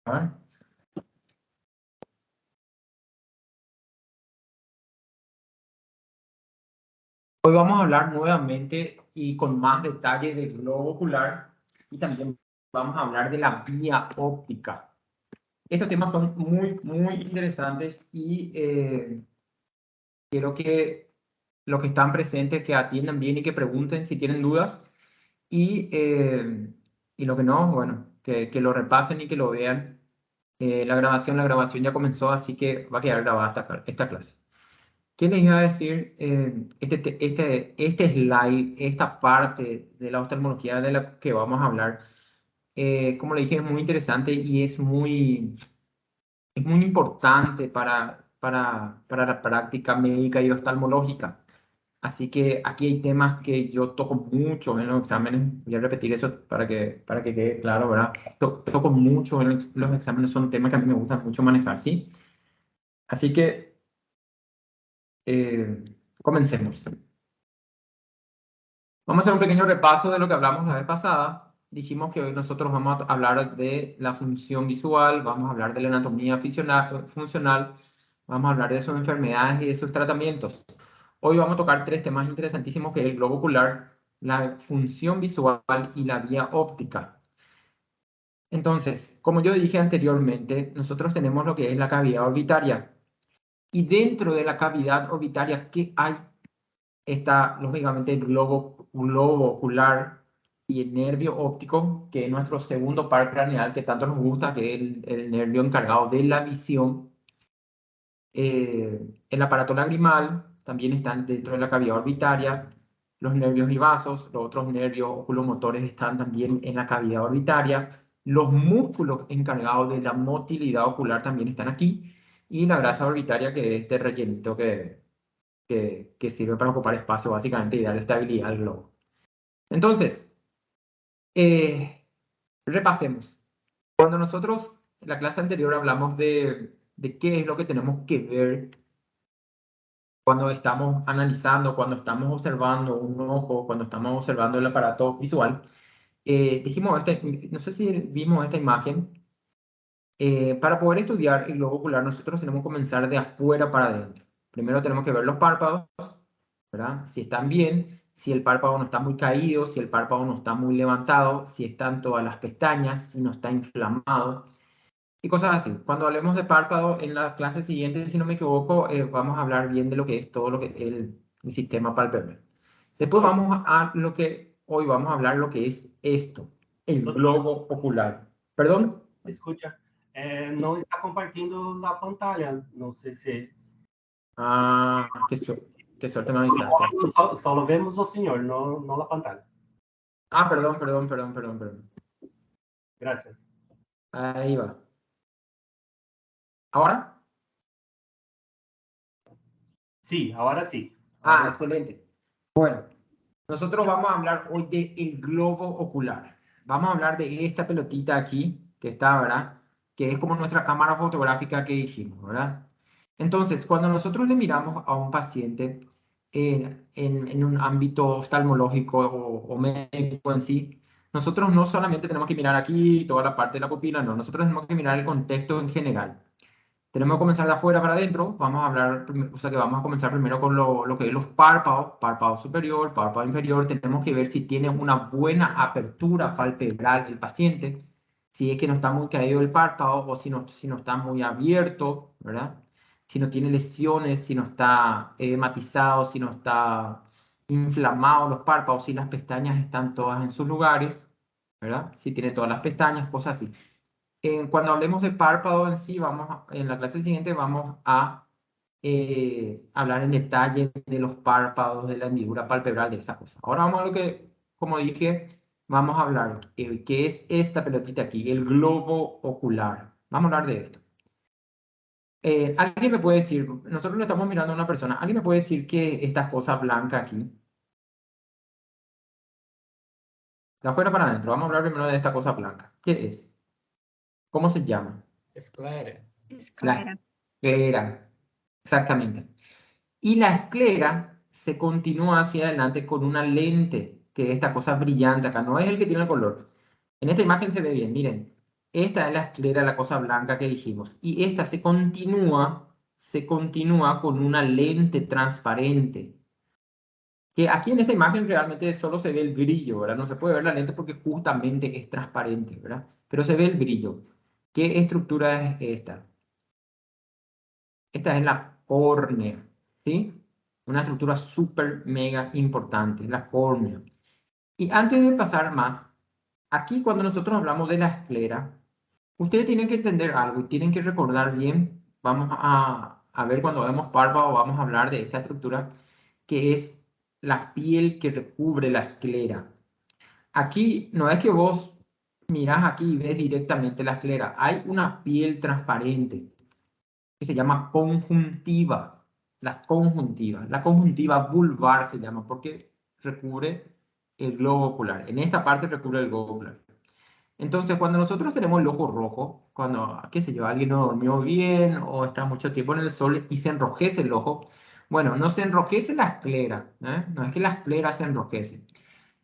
Hoy vamos a hablar nuevamente y con más detalle del globo ocular y también vamos a hablar de la vía óptica. Estos temas son muy interesantes y quiero que los que están presentes que atiendan bien y que pregunten si tienen dudas y lo que no, bueno, que lo repasen y que lo vean. La grabación ya comenzó, así que va a quedar grabada esta clase. ¿Qué les iba a decir? Este slide, esta parte de la oftalmología de la que vamos a hablar, como le dije, es muy interesante y es muy importante para la práctica médica y oftalmológica. Así que aquí hay temas que yo toco mucho en los exámenes. Voy a repetir eso para que quede claro, ¿verdad? Toco mucho en los exámenes, son temas que a mí me gustan mucho manejar, ¿sí? Así que comencemos. Vamos a hacer un pequeño repaso de lo que hablamos la vez pasada. Dijimos que hoy nosotros vamos a hablar de la función visual, vamos a hablar de la anatomía funcional, vamos a hablar de sus enfermedades y de sus tratamientos. Hoy vamos a tocar tres temas interesantísimos que es el globo ocular, la función visual y la vía óptica. Entonces, como yo dije anteriormente, nosotros tenemos lo que es la cavidad orbitaria. Y dentro de la cavidad orbitaria, ¿qué hay? Está lógicamente el globo ocular y el nervio óptico, que es nuestro segundo par craneal que tanto nos gusta, que es el nervio encargado de la visión. El aparato lagrimal también están dentro de la cavidad orbitaria. Los nervios y vasos, los otros nervios oculomotores están también en la cavidad orbitaria. Los músculos encargados de la motilidad ocular también están aquí. Y la grasa orbitaria, que es este rellenito que sirve para ocupar espacio básicamente y dar estabilidad al globo. Entonces, repasemos. Cuando nosotros en la clase anterior hablamos de qué es lo que tenemos que ver cuando estamos analizando, cuando estamos observando un ojo, cuando estamos observando el aparato visual, dijimos, no sé si vimos esta imagen, para poder estudiar el globo ocular nosotros tenemos que comenzar de afuera para adentro. Primero tenemos que ver los párpados, ¿verdad? Si están bien, si el párpado no está muy caído, si el párpado no está muy levantado, si están todas las pestañas, si no está inflamado y cosas así. Cuando hablemos de párpado en la clase siguiente, si no me equivoco, vamos a hablar bien de lo que es todo lo que el sistema palpebral. Después vamos a lo que hoy vamos a hablar lo que es esto, el globo ocular. ¿Perdón? Escucha, no está compartiendo la pantalla, no sé si... Ah, qué suerte me avisaste. Solo vemos al señor, no la pantalla. Ah, perdón. Gracias. Ahí va. ¿Ahora? Sí, ahora sí. Ah, excelente. Bueno, nosotros vamos a hablar hoy del globo ocular. Vamos a hablar de esta pelotita aquí, que está, ¿verdad? Que es como nuestra cámara fotográfica que dijimos, ¿verdad? Entonces, cuando nosotros le miramos a un paciente en un ámbito oftalmológico o médico en sí, nosotros no solamente tenemos que mirar aquí toda la parte de la pupila, no, nosotros tenemos que mirar el contexto en general. Tenemos que comenzar de afuera para adentro. Vamos a hablar, o sea que vamos a comenzar primero con lo que es los párpados, párpado superior, párpado inferior. Tenemos que ver si tiene una buena apertura palpebral el paciente, si es que no está muy caído el párpado o si no está muy abierto, ¿verdad? Si no tiene lesiones, si no está edematizado, si no está inflamado los párpados, si las pestañas están todas en sus lugares, ¿verdad? Si tiene todas las pestañas, cosas así. Cuando hablemos de párpado en sí, en la clase siguiente vamos a hablar en detalle de los párpados, de la hendidura palpebral, de esa cosa. Ahora vamos a lo que, como dije, vamos a hablar, ¿qué es esta pelotita aquí? El globo ocular. Vamos a hablar de esto. ¿Alguien me puede decir, nosotros le estamos mirando a una persona, ¿alguien me puede decir qué es esta cosa blanca aquí? De afuera para adentro, vamos a hablar primero de esta cosa blanca. ¿Qué es? ¿Cómo se llama? Esclera. La esclera, exactamente. Y la esclera se continúa hacia adelante con una lente, que es esta cosa brillante acá, no es el que tiene el color. En esta imagen se ve bien, miren. Esta es la esclera, la cosa blanca que dijimos. Y esta se continúa con una lente transparente. Que aquí en esta imagen realmente solo se ve el brillo, ¿verdad? No se puede ver la lente porque justamente es transparente, ¿verdad? Pero se ve el brillo. ¿Qué estructura es esta? Esta es la córnea, ¿sí? Una estructura súper mega importante, la córnea. Y antes de pasar más, aquí cuando nosotros hablamos de la esclera, ustedes tienen que entender algo y tienen que recordar bien, vamos a ver cuando vemos párpado, vamos a hablar de esta estructura, que es la piel que recubre la esclera. Aquí no es que vos mirás aquí y ves directamente la esclera, hay una piel transparente que se llama conjuntiva. La conjuntiva vulvar se llama porque recubre el globo ocular. En esta parte recubre el globo ocular. Entonces, cuando nosotros tenemos el ojo rojo, cuando, qué sé yo, alguien no durmió bien o está mucho tiempo en el sol y se enrojece el ojo, bueno, no se enrojece la esclera, ¿eh? No es que la esclera se enrojece.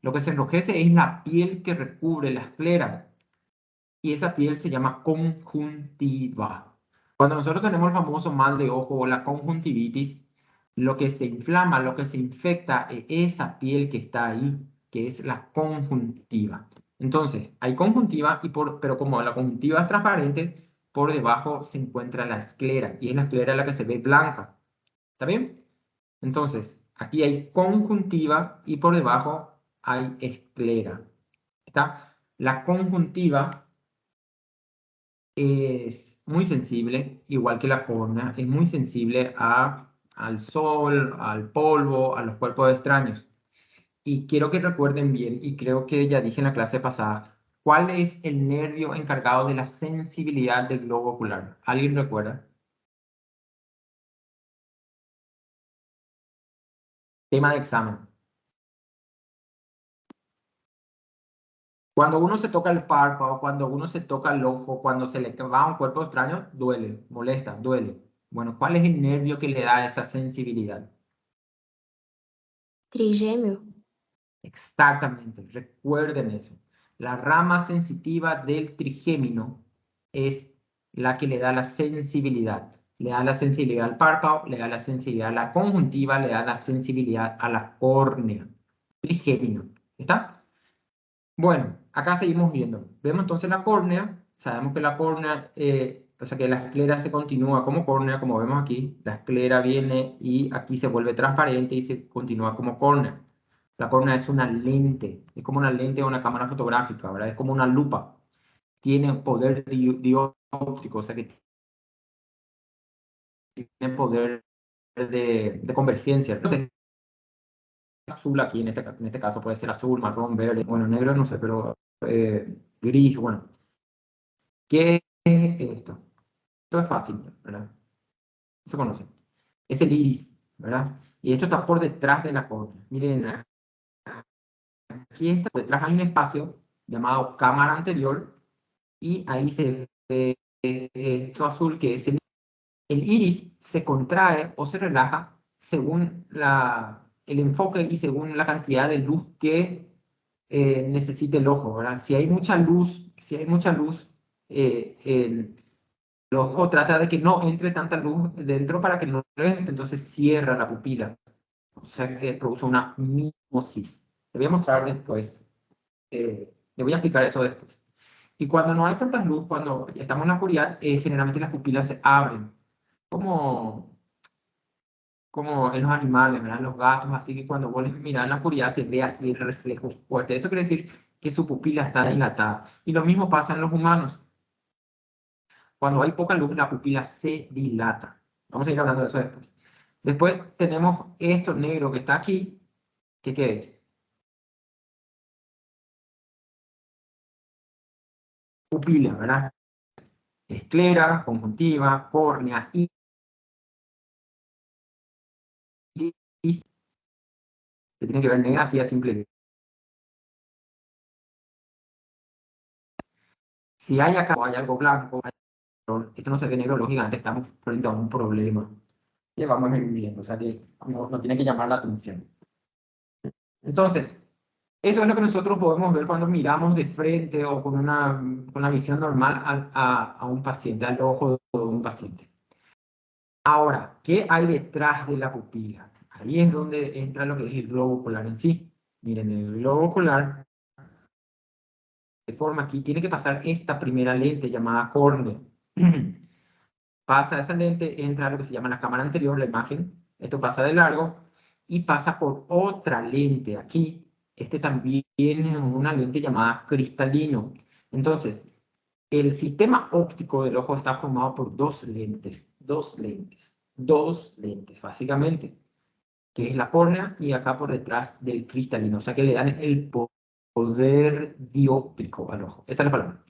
Lo que se enrojece es la piel que recubre la esclera y esa piel se llama conjuntiva. Cuando nosotros tenemos el famoso mal de ojo o la conjuntivitis, lo que se inflama, lo que se infecta es esa piel que está ahí, que es la conjuntiva. Entonces, hay conjuntiva, pero como la conjuntiva es transparente, por debajo se encuentra la esclera, y es la esclera la que se ve blanca. ¿Está bien? Entonces, aquí hay conjuntiva y por debajo hay esclera. ¿Está? La conjuntiva es muy sensible, igual que la córnea, es muy sensible al sol, al polvo, a los cuerpos extraños. Y quiero que recuerden bien, y creo que ya dije en la clase pasada, ¿cuál es el nervio encargado de la sensibilidad del globo ocular? ¿Alguien recuerda? Tema de examen. Cuando uno se toca el párpado, cuando uno se toca el ojo, cuando se le va a un cuerpo extraño, duele, molesta, duele. Bueno, ¿cuál es el nervio que le da esa sensibilidad? Trigêmeo. Exactamente, recuerden eso. La rama sensitiva del trigémino es la que le da la sensibilidad. Le da la sensibilidad al párpado, le da la sensibilidad a la conjuntiva, le da la sensibilidad a la córnea. Trigémino. ¿Está? Bueno, acá seguimos viendo. Vemos entonces la córnea. Sabemos que la córnea, o sea que la esclera se continúa como córnea, como vemos aquí. La esclera viene y aquí se vuelve transparente y se continúa como córnea. La córnea es una lente, es como una lente de una cámara fotográfica, ¿verdad? Es como una lupa. Tiene poder dióptrico, o sea que tiene poder de convergencia. Entonces, azul aquí, en este caso puede ser azul, marrón, verde, bueno, negro no sé, pero gris, bueno. ¿Qué es esto? Esto es fácil, ¿verdad? Se conoce. Es el iris, ¿verdad? Y esto está por detrás de la córnea. Miren, aquí está, por detrás hay un espacio llamado cámara anterior y ahí se ve esto azul que es el iris se contrae o se relaja según el enfoque y según la cantidad de luz que necesite el ojo, ¿verdad? Si hay mucha luz, el ojo trata de que no entre tanta luz dentro para que no entre, entonces cierra la pupila. O sea que produce una mimosis. Te voy a mostrar después. Le voy a explicar eso después. Y cuando no hay tanta luz, cuando estamos en la oscuridad, generalmente las pupilas se abren, como, como en los animales, ¿verdad? Los gatos, así que cuando vos les mirás en la oscuridad se ve así el reflejo fuerte. Eso quiere decir que su pupila está dilatada. Y lo mismo pasa en los humanos. Cuando hay poca luz, la pupila se dilata. Vamos a ir hablando de eso después. Después tenemos esto negro que está aquí. ¿Qué es? Pupila, ¿verdad? Esclera, conjuntiva, córnea, iris. Se tiene que ver negra así a simple. Si hay acá o hay algo blanco, esto no se ve negro, lógicamente estamos frente a un problema que vamos a ir viendo, o sea que no tiene que llamar la atención. Entonces, Eso es lo que nosotros podemos ver cuando miramos de frente o con una visión normal a un paciente, al ojo de un paciente. Ahora, ¿qué hay detrás de la pupila? Ahí es donde entra lo que es el globo ocular en sí. Miren, el globo ocular, de forma aquí, tiene que pasar esta primera lente llamada córnea. Pasa esa lente, entra a lo que se llama la cámara anterior, la imagen. Esto pasa de largo y pasa por otra lente aquí. Este también es una lente llamada cristalino. Entonces, el sistema óptico del ojo está formado por dos lentes, básicamente, que es la córnea y acá por detrás del cristalino. O sea que le dan el poder dióptrico al ojo. Esa es la palabra.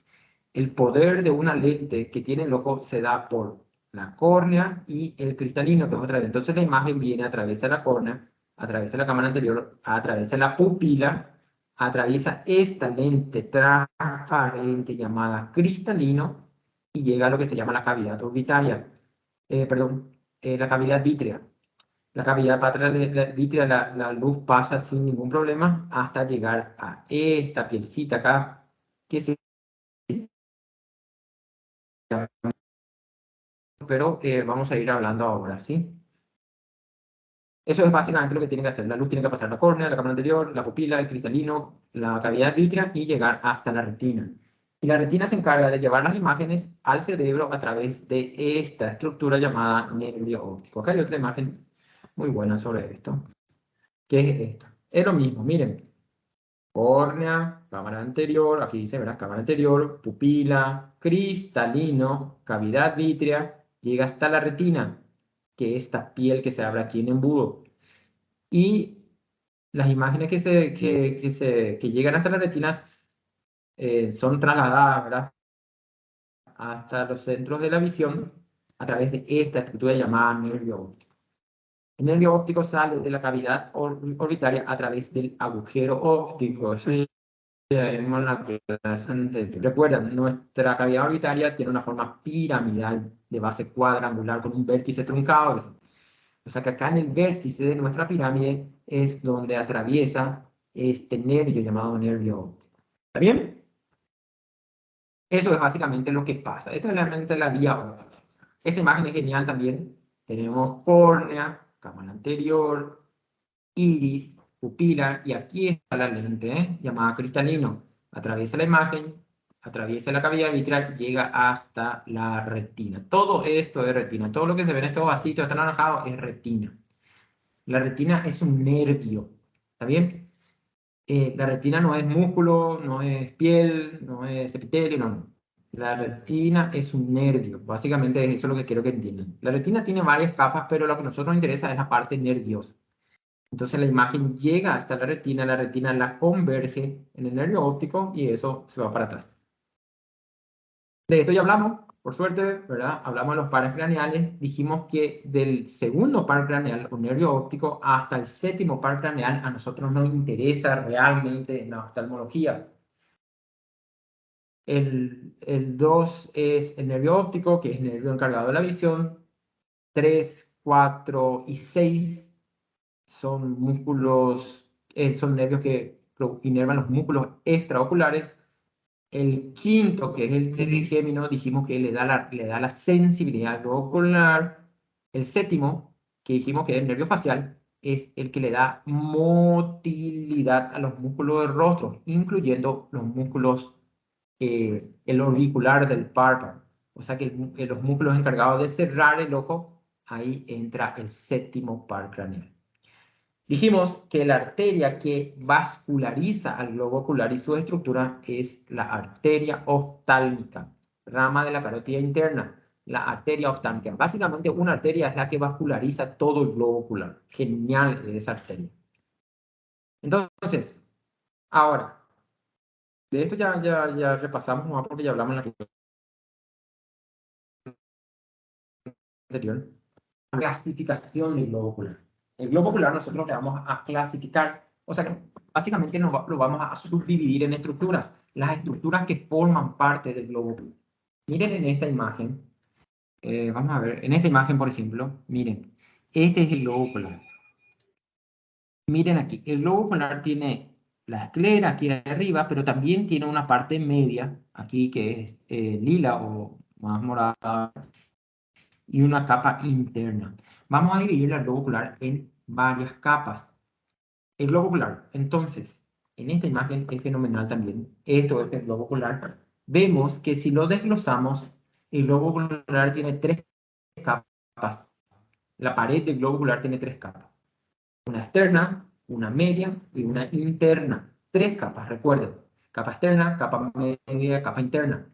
El poder de una lente que tiene el ojo se da por la córnea y el cristalino, que es otra lente. Entonces la imagen viene a través de la córnea, a través de la cámara anterior, a través de la pupila, atraviesa esta lente transparente llamada cristalino y llega a lo que se llama la cavidad orbitaria, la cavidad vítrea. La cavidad vítrea, la luz pasa sin ningún problema hasta llegar a esta pielcita acá, que se pero vamos a ir hablando ahora, ¿sí? Eso es básicamente lo que tiene que hacer. La luz tiene que pasar la córnea, la cámara anterior, la pupila, el cristalino, la cavidad vítrea y llegar hasta la retina. Y la retina se encarga de llevar las imágenes al cerebro a través de esta estructura llamada nervio óptico. Acá hay otra imagen muy buena sobre esto. ¿Qué es esto? Es lo mismo, miren. Córnea, cámara anterior, aquí dice, ¿verdad? Cámara anterior, pupila, cristalino, cavidad vítrea, llega hasta la retina, que es esta piel que se abre aquí en embudo. Y las imágenes que llegan hasta la retina son trasladadas, ¿verdad? Hasta los centros de la visión a través de esta estructura llamada nervio óptico. El nervio óptico sale de la cavidad orbitaria a través del agujero óptico. ¿Sí? Recuerden, nuestra cavidad orbitaria tiene una forma piramidal de base cuadrangular con un vértice truncado. O sea que acá en el vértice de nuestra pirámide es donde atraviesa este nervio llamado nervio óptico. ¿Está bien? Eso es básicamente lo que pasa. Esto es realmente la vía óptica. Esta imagen es genial también. Tenemos córnea, cámara anterior, iris, pupila, y aquí está la lente, llamada cristalino. Atraviesa la imagen, atraviesa la cavidad vitreal, llega hasta la retina. Todo esto es retina. Todo lo que se ve en estos vasitos está anaranjado es retina. La retina es un nervio, ¿está bien? La retina no es músculo, no es piel, no es epitelio, no, no. La retina es un nervio, básicamente es eso lo que quiero que entiendan. La retina tiene varias capas, pero lo que a nosotros nos interesa es la parte nerviosa. Entonces la imagen llega hasta la retina la converge en el nervio óptico y eso se va para atrás. De esto ya hablamos, por suerte, ¿verdad? Hablamos de los pares craneales, dijimos que del segundo par craneal o nervio óptico hasta el séptimo par craneal a nosotros nos interesa realmente en la oftalmología. El 2 es el nervio óptico, que es el nervio encargado de la visión. 3, 4 y 6 son músculos, son nervios que inervan los músculos extraoculares. El quinto, que es el trigémino, dijimos que le da la sensibilidad al globo ocular. El séptimo, que dijimos que es el nervio facial, es el que le da motilidad a los músculos del rostro, incluyendo los músculos, el orbicular del párpado. O sea que los músculos encargados de cerrar el ojo, ahí entra el séptimo par craneal. Dijimos que la arteria que vasculariza al globo ocular y su estructura es la arteria oftálmica, rama de la carótida interna, la arteria oftálmica. Básicamente una arteria es la que vasculariza todo el globo ocular. Genial esa arteria. Entonces, ahora, de esto ya repasamos, ¿no? Porque ya hablamos en la anterior. Clasificación del globo ocular. El globo ocular nosotros le vamos a clasificar, o sea que básicamente lo vamos a subdividir en estructuras, las estructuras que forman parte del globo ocular. Miren en esta imagen, vamos a ver, en esta imagen por ejemplo, miren, este es el globo ocular. Miren aquí, el globo ocular tiene la esclera aquí arriba, pero también tiene una parte media, aquí que es lila o más morada, y una capa interna. Vamos a dividir el globo ocular en varias capas. El globo ocular, entonces, en esta imagen es fenomenal también. Esto es el globo ocular. Vemos que si lo desglosamos, el globo ocular tiene tres capas. La pared del globo ocular tiene tres capas. Una externa, una media y una interna. Tres capas, recuerden. Capa externa, capa media, capa interna.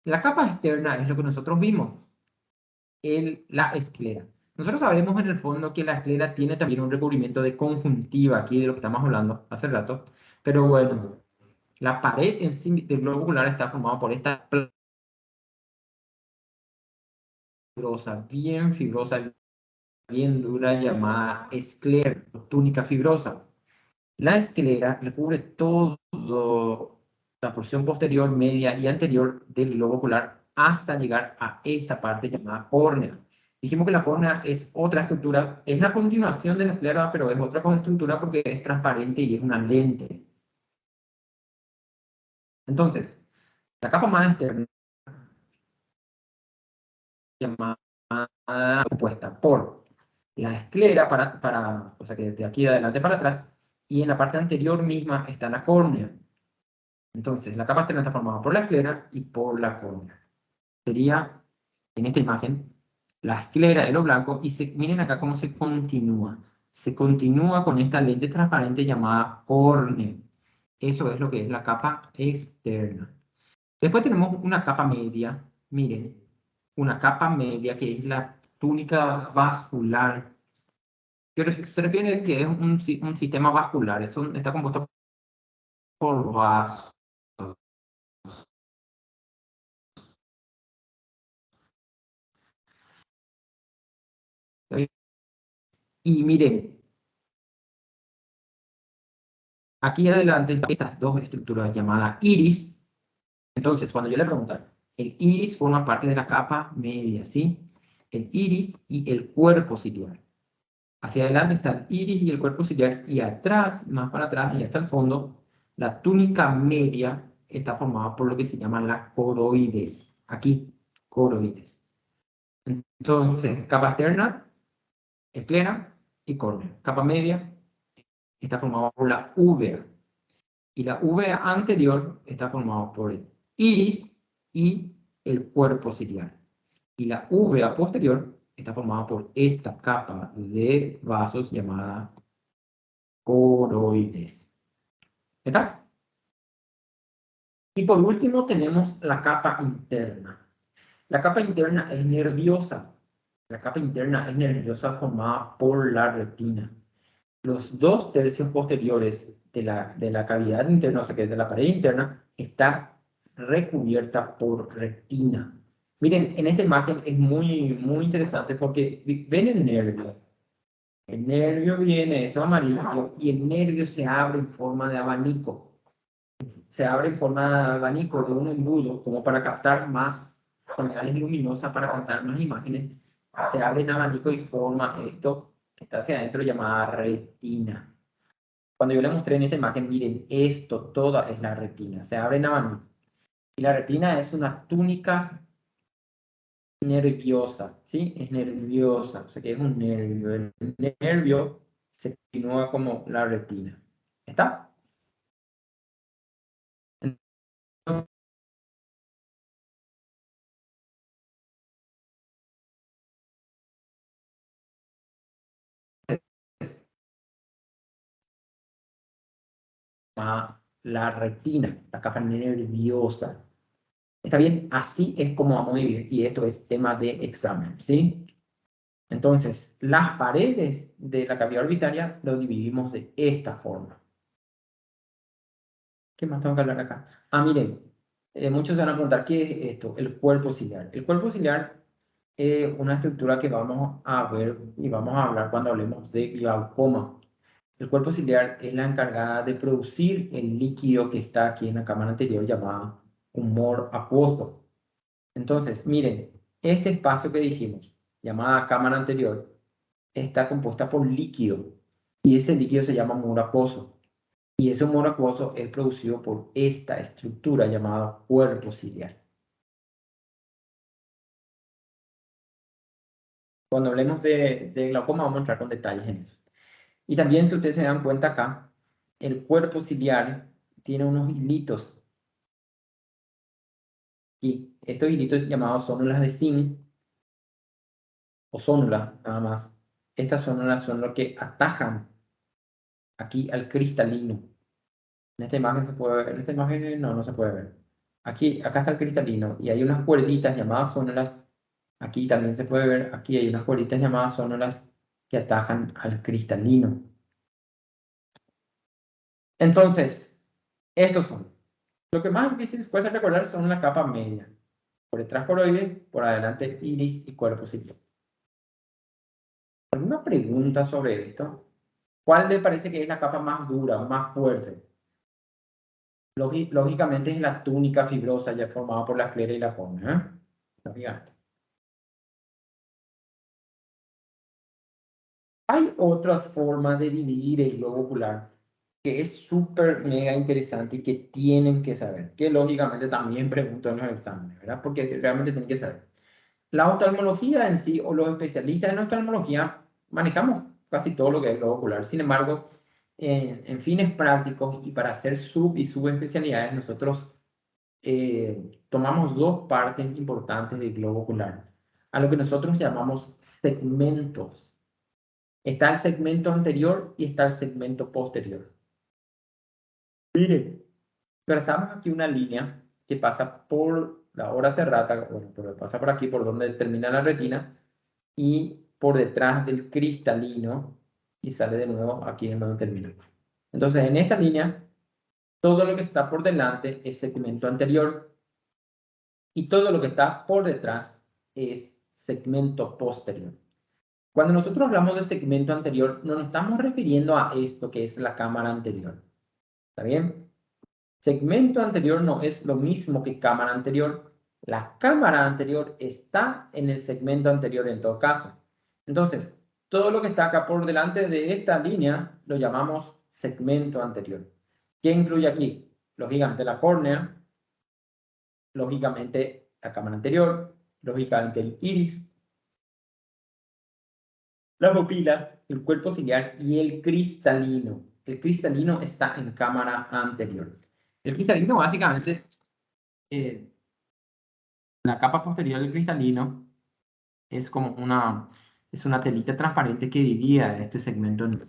La capa externa es lo que nosotros vimos, la esclera. Nosotros sabemos en el fondo que la esclera tiene también un recubrimiento de conjuntiva, aquí de lo que estamos hablando hace rato, pero bueno, la pared en sí del globo ocular está formada por esta fibrosa, bien dura, llamada esclera, túnica fibrosa. La esclera recubre todo la porción posterior, media y anterior del globo ocular hasta llegar a esta parte llamada córnea. Dijimos que la córnea es otra estructura, es la continuación de la esclera, pero es otra estructura porque es transparente y es una lente. Entonces, la capa más externa, llamada compuesta por la esclera, o sea que de aquí adelante para atrás, y en la parte anterior misma está la córnea. Entonces, la capa externa está formada por la esclera y por la córnea. Sería, en esta imagen, la esclera de lo blanco, y miren acá cómo se continúa. Se continúa con esta lente transparente llamada córnea. Eso es lo que es la capa externa. Después tenemos una capa media, miren, una capa media que es la túnica vascular. Se refiere a que es un sistema vascular, está compuesto por vasos. Y miren, aquí adelante están estas dos estructuras llamadas iris. Entonces, cuando yo le pregunto, el iris forma parte de la capa media, ¿sí? El iris y el cuerpo ciliar. Hacia adelante está el iris y el cuerpo ciliar, y atrás, más para atrás y hasta el fondo, la túnica media está formada por lo que se llaman las coroides. Aquí, coroides. Entonces, capa externa, esclera y córnea. Capa media está formada por la úvea. Y la úvea anterior está formada por el iris y el cuerpo ciliar. Y la úvea posterior está formada por esta capa de vasos llamada coroides. ¿Está? Y por último tenemos la capa interna. La capa interna es nerviosa. La capa interna es nerviosa formada por la retina. Los dos tercios posteriores de la cavidad interna, o sea que de la pared interna, está recubierta por retina. Miren, en esta imagen es muy interesante porque ven el nervio. El nervio viene, esto amarillo, y el nervio se abre en forma de abanico. Se abre en forma de abanico, de un embudo, como para captar más señales luminosas, para captar más imágenes. Se abre en abanico y forma esto, que está hacia adentro, llamada retina. Cuando yo le mostré en esta imagen, miren, esto, toda es la retina. Se abre en abanico. Y la retina es una túnica nerviosa, ¿sí? Es nerviosa, o sea que es un nervio. El nervio se continúa como la retina. ¿Está? Entonces, la retina, la capa nerviosa. ¿Está bien? Así es como vamos a vivir, y esto es tema de examen, ¿sí? Entonces, las paredes de la cavidad orbitaria lo dividimos de esta forma. ¿Qué más tengo que hablar acá? Miren, muchos se van a preguntar, ¿qué es esto? El cuerpo ciliar. El cuerpo ciliar es una estructura que vamos a ver y vamos a hablar cuando hablemos de glaucoma. El cuerpo ciliar es la encargada de producir el líquido que está aquí en la cámara anterior llamada humor acuoso. Entonces, miren, este espacio que dijimos, llamada cámara anterior, está compuesta por líquido, y ese líquido se llama humor acuoso. Y ese humor acuoso es producido por esta estructura llamada cuerpo ciliar. Cuando hablemos de glaucoma vamos a entrar con detalles en eso. Y también, si ustedes se dan cuenta acá, el cuerpo ciliar tiene unos hilitos. Y estos hilitos llamados zónulas de zinc, o zónulas nada más. Estas zónulas son lo que atajan aquí al cristalino. En esta imagen se puede ver, en esta imagen no se puede ver. Aquí, acá está el cristalino y hay unas cuerditas llamadas zónulas. Aquí también se puede ver, aquí hay unas cuerditas llamadas zónulas que atajan al cristalino. Entonces, estos son. Lo que más difícil cuesta recordar son la capa media. Por detrás coroide, por adelante iris y cuerpo ciliar. ¿Alguna pregunta sobre esto? ¿Cuál le parece que es la capa más dura, más fuerte? Lógicamente es la túnica fibrosa ya formada por la esclera y la córnea. Lógicamente. Hay otras formas de dividir el globo ocular que es súper mega interesante y que tienen que saber, que lógicamente también pregunto en los exámenes, ¿verdad? Porque realmente tienen que saber. La oftalmología en sí, o los especialistas en oftalmología, manejamos casi todo lo que es el globo ocular. Sin embargo, en fines prácticos y para hacer sub y subespecialidades, nosotros tomamos dos partes importantes del globo ocular, a lo que nosotros llamamos segmentos. Está el segmento anterior y está el segmento posterior. Miren, trazamos aquí una línea que pasa por la ora serrata, bueno, pero pasa por aquí, por donde termina la retina, y por detrás del cristalino, y sale de nuevo aquí en donde termina. Entonces, en esta línea, todo lo que está por delante es segmento anterior, y todo lo que está por detrás es segmento posterior. Cuando nosotros hablamos de segmento anterior, no nos estamos refiriendo a esto que es la cámara anterior. ¿Está bien? Segmento anterior no es lo mismo que cámara anterior. La cámara anterior está en el segmento anterior en todo caso. Entonces, todo lo que está acá por delante de esta línea lo llamamos segmento anterior. ¿Qué incluye aquí? Lógicamente la córnea, lógicamente la cámara anterior, lógicamente el iris, la pupila, el cuerpo ciliar y el cristalino. El cristalino está en cámara anterior. El cristalino básicamente, la capa posterior del cristalino es como es una telita transparente que divide este segmento en dos.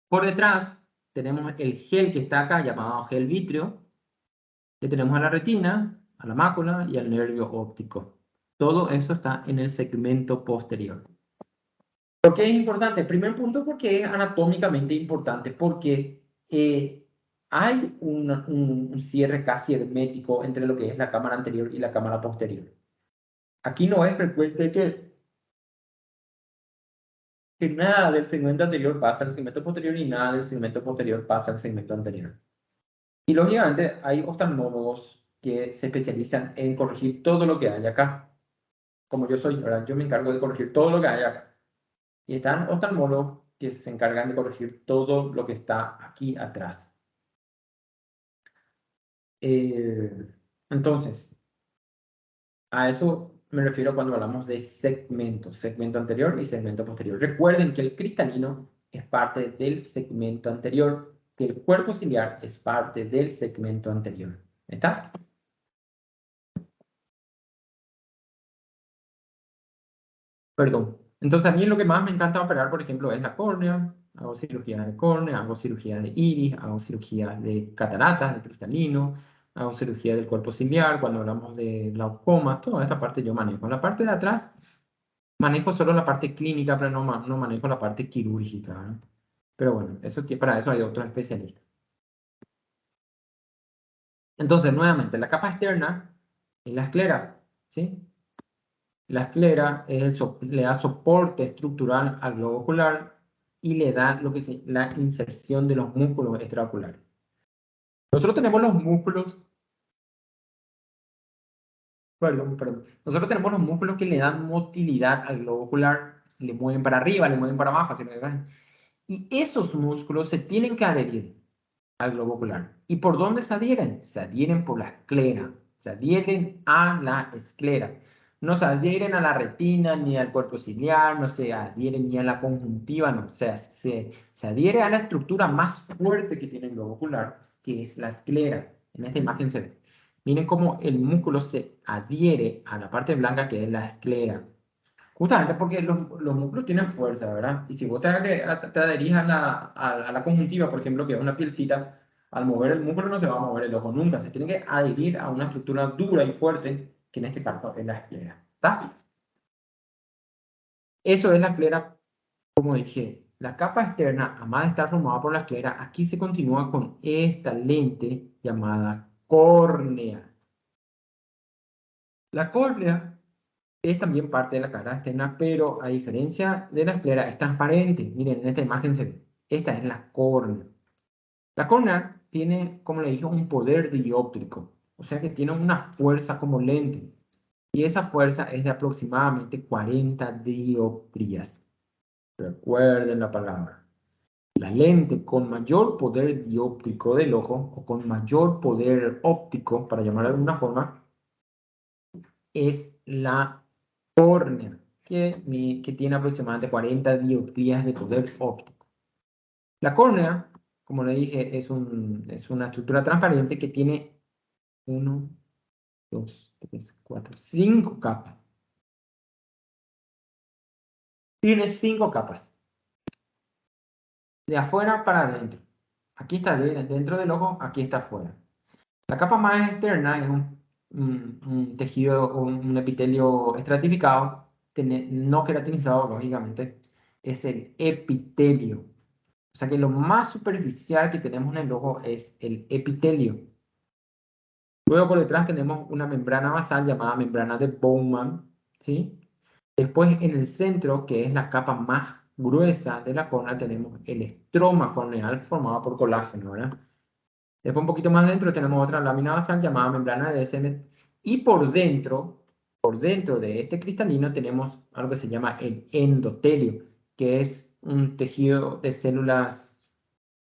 Por detrás tenemos el gel que está acá llamado gel vítreo, que tenemos a la retina, a la mácula y al nervio óptico. Todo eso está en el segmento posterior. ¿Por qué es importante? Primer punto, porque es anatómicamente importante, porque hay un cierre casi hermético entre lo que es la cámara anterior y la cámara posterior. Aquí no es frecuente que nada del segmento anterior pasa al segmento posterior y nada del segmento posterior pasa al segmento anterior. Y lógicamente hay oftalmólogos que se especializan en corregir todo lo que hay acá. Como yo soy, ¿verdad? Yo me encargo de corregir todo lo que hay acá. Y están oftalmólogos que se encargan de corregir todo lo que está aquí atrás. Entonces, a eso me refiero cuando hablamos de segmentos, segmento anterior y segmento posterior. Recuerden que el cristalino es parte del segmento anterior, que el cuerpo ciliar es parte del segmento anterior. ¿Está? Perdón. Entonces, a mí lo que más me encanta operar, por ejemplo, es la córnea. Hago cirugía de córnea, hago cirugía de iris, hago cirugía de cataratas, de cristalino, hago cirugía del cuerpo ciliar, cuando hablamos de glaucoma, toda esta parte yo manejo. En la parte de atrás, manejo solo la parte clínica, pero no manejo la parte quirúrgica, ¿no? Pero bueno, para eso hay otros especialistas. Entonces, nuevamente, la capa externa es la esclera, ¿sí? La esclera le da soporte estructural al globo ocular y le da la inserción de los músculos extraoculares. Nosotros tenemos los músculos, perdón. Nosotros tenemos los músculos que le dan motilidad al globo ocular, le mueven para arriba, le mueven para abajo, así, ¿verdad? Y esos músculos se tienen que adherir al globo ocular. ¿Y por dónde se adhieren? Se adhieren por la esclera, se adhieren a la esclera. No se adhieren a la retina ni al cuerpo ciliar, no se adhieren ni a la conjuntiva, no. O sea, se adhiere a la estructura más fuerte que tiene el globo ocular, que es la esclera. En esta imagen se ve. Miren cómo el músculo se adhiere a la parte blanca que es la esclera. Justamente porque los músculos tienen fuerza, ¿verdad? Y si vos te adherís a la conjuntiva, por ejemplo, que es una pielcita, al mover el músculo no se va a mover el ojo nunca. Se tiene que adherir a una estructura dura y fuerte, que en este caso es la esclera. ¿Está? Eso es la esclera, como dije. La capa externa, además de estar formada por la esclera, aquí se continúa con esta lente llamada córnea. La córnea es también parte de la cara externa, pero a diferencia de la esclera es transparente. Miren, en esta imagen se ve. Esta es la córnea. La córnea tiene, como le dije, un poder dióptrico, o sea que tiene una fuerza como lente. Y esa fuerza es de aproximadamente 40 dioptrías. Recuerden la palabra. La lente con mayor poder dióptrico del ojo, o con mayor poder óptico, para llamarlo de alguna forma, es la córnea, que tiene aproximadamente 40 dioptrías de poder óptico. La córnea, como le dije, es una estructura transparente que tiene 1, 2, 3, 4, 5 capas. Tiene 5 capas. De afuera para adentro. Aquí está dentro del ojo, aquí está afuera. La capa más externa es un tejido, un epitelio estratificado, no queratinizado, lógicamente, es el epitelio. O sea que lo más superficial que tenemos en el ojo es el epitelio. Luego por detrás tenemos una membrana basal llamada membrana de Bowman, ¿sí? Después en el centro, que es la capa más gruesa de la córnea, tenemos el estroma corneal formado por colágeno, ¿verdad? Después un poquito más dentro tenemos otra lámina basal llamada membrana de DSM. Y por dentro de este cristalino tenemos algo que se llama el endotelio, que es un tejido de células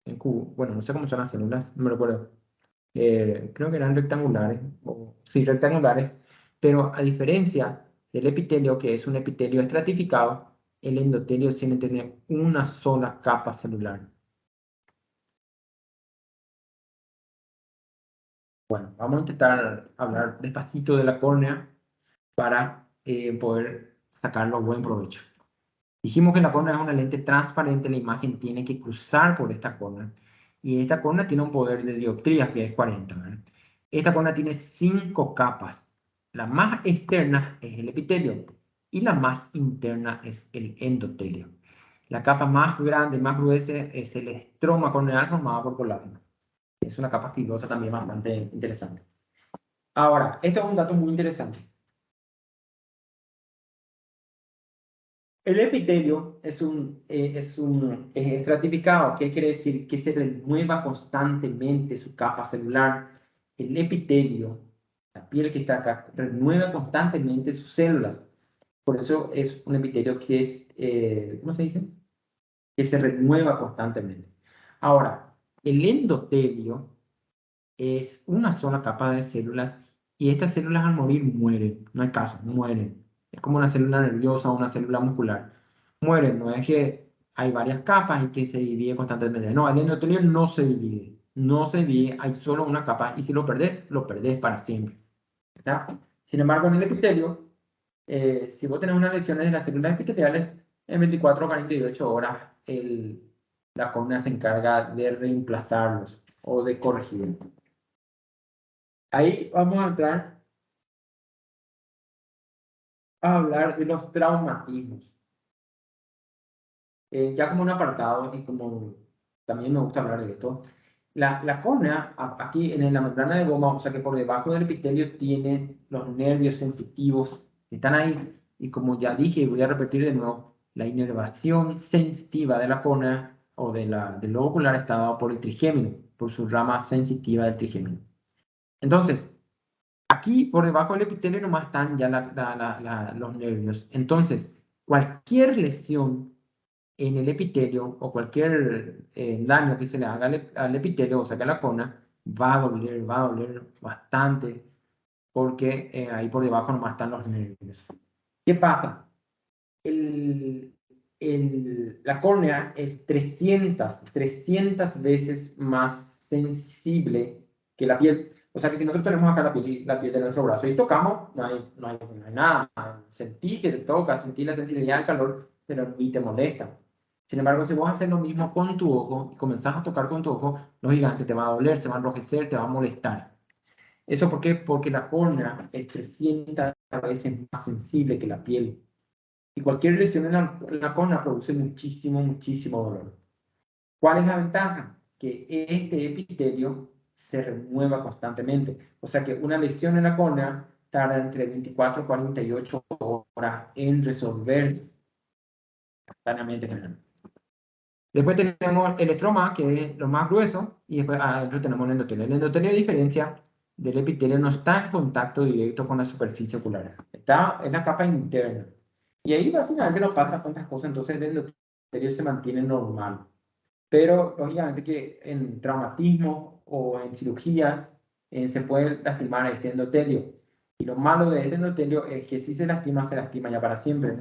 en cubo. Bueno, no sé cómo son las células, no me recuerdo. Creo que eran rectangulares, sí, rectangulares, pero a diferencia del epitelio, que es un epitelio estratificado, el endotelio tiene que tener una sola capa celular. Bueno, vamos a intentar hablar despacito de la córnea para poder sacarlo buen provecho. Dijimos que la córnea es una lente transparente, la imagen tiene que cruzar por esta córnea. Y esta córnea tiene un poder de dioptrías que es 40, ¿verdad? Esta córnea tiene 5 capas. La más externa es el epitelio y la más interna es el endotelio. La capa más grande, más gruesa es el estroma corneal formado por colágeno. Es una capa fibrosa también bastante interesante. Ahora, esto es un dato muy interesante. El epitelio es estratificado. ¿Qué quiere decir? Que se renueva constantemente su capa celular. El epitelio, la piel que está acá, renueva constantemente sus células. Por eso es un epitelio que es, ¿cómo se dice? Que se renueva constantemente. Ahora, el endotelio es una sola capa de células y estas células al morir mueren. No hay caso, mueren. Es como una célula nerviosa o una célula muscular. Mueren, no es que hay varias capas y que se divide constantemente. No, el endotelio no se divide. No se divide, hay solo una capa y si lo perdés para siempre. ¿Está? Sin embargo, en el epitelio, si vos tenés unas lesiones de las células epiteliales, en 24 o 48 horas la córnea se encarga de reemplazarlos o de corregirlos. Ahí vamos a entrar a hablar de los traumatismos. Ya como un apartado, y como también me gusta hablar de esto, la córnea, aquí en la membrana de goma, o sea que por debajo del epitelio tiene los nervios sensitivos que están ahí. Y como ya dije, y voy a repetir de nuevo, la inervación sensitiva de la córnea o del lobo ocular está dado por el trigémino, por su rama sensitiva del trigémino. Entonces, aquí por debajo del epitelio nomás están ya los nervios. Entonces, cualquier lesión en el epitelio o cualquier daño que se le haga al epitelio, o sea que a la córnea, va a doler bastante, porque ahí por debajo nomás están los nervios. ¿Qué pasa? La córnea es 300 veces más sensible que la piel. O sea que si nosotros tenemos acá la piel de nuestro brazo y tocamos, no hay nada. Sentí que te toca, sentí la sensibilidad del calor, pero ni te molesta. Sin embargo, si vos haces lo mismo con tu ojo y comenzás a tocar con tu ojo, lógicamente te va a doler, se va a enrojecer, te va a molestar. ¿Eso por qué? Porque la córnea es 300 veces más sensible que la piel. Y cualquier lesión en la córnea produce muchísimo dolor. ¿Cuál es la ventaja? Que este epitelio se renueva constantemente. O sea que una lesión en la córnea tarda entre 24 y 48 horas en resolverse instantáneamente. Después tenemos el estroma, que es lo más grueso, y después adentro tenemos el endotelio. El endotelio, a diferencia del epitelio, no está en contacto directo con la superficie ocular. Está en la capa interna. Y ahí básicamente no pasa tantas cosas, entonces el endotelio se mantiene normal. Pero lógicamente que en traumatismo o en cirugías se puede lastimar este endotelio. Y lo malo de este endotelio es que si se lastima ya para siempre.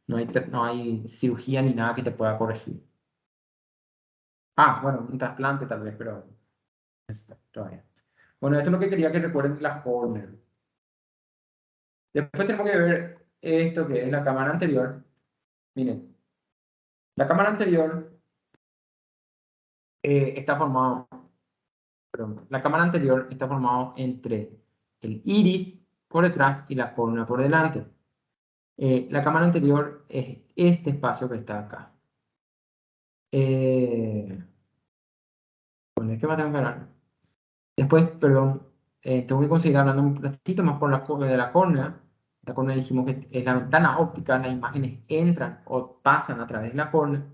No hay cirugía ni nada que te pueda corregir. Bueno, un trasplante tal vez, pero todavía. Bueno, esto es lo que quería que recuerden la córnea. Después tenemos que ver esto que es la cámara anterior. Miren, la cámara anterior está formado, perdón, la cámara anterior está formado entre el iris por detrás y la córnea por delante. La cámara anterior es este espacio que está acá. Bueno, es que me tengo que hablar. Después, perdón, tengo que conseguir hablando un ratito más de la córnea. La córnea dijimos que es la ventana óptica, las imágenes entran o pasan a través de la córnea.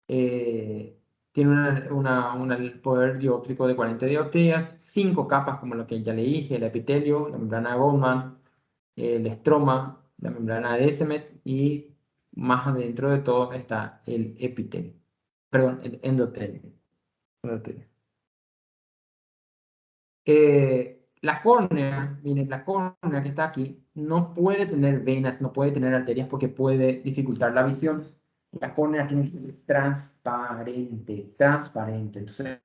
Tiene un poder dióptrico de 40 dioptrías, 5 capas como lo que ya le dije, el epitelio, la membrana de Goldman, el estroma, la membrana de Descemet y más adentro de todo está el epitelio, perdón, el endotelio. La córnea, miren, la córnea que está aquí no puede tener venas, no puede tener arterias porque puede dificultar la visión. La córnea tiene que ser transparente. Entonces,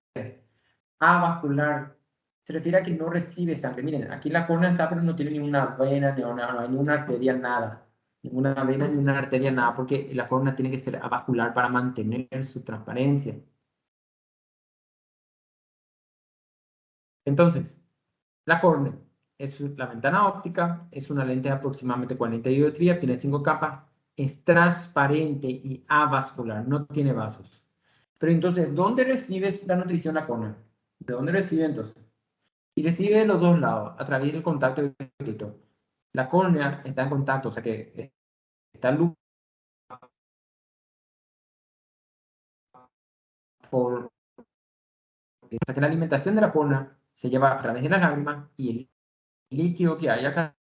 avascular se refiere a que no recibe sangre. Miren, aquí la córnea está, pero no tiene ninguna vena, no hay ninguna arteria, nada. Ninguna vena, ni una arteria, nada, porque la córnea tiene que ser avascular para mantener su transparencia. Entonces, la córnea es la ventana óptica, es una lente de aproximadamente 40 dioptrías, tiene 5 capas, es transparente y avascular, no tiene vasos. Pero entonces, ¿dónde recibes la nutrición la córnea? ¿De dónde recibe entonces? Y recibe de los dos lados, a través del contacto directo. La córnea está en contacto, o sea que está luz por... O sea que la alimentación de la córnea se lleva a través de las lágrimas y el líquido que hay acá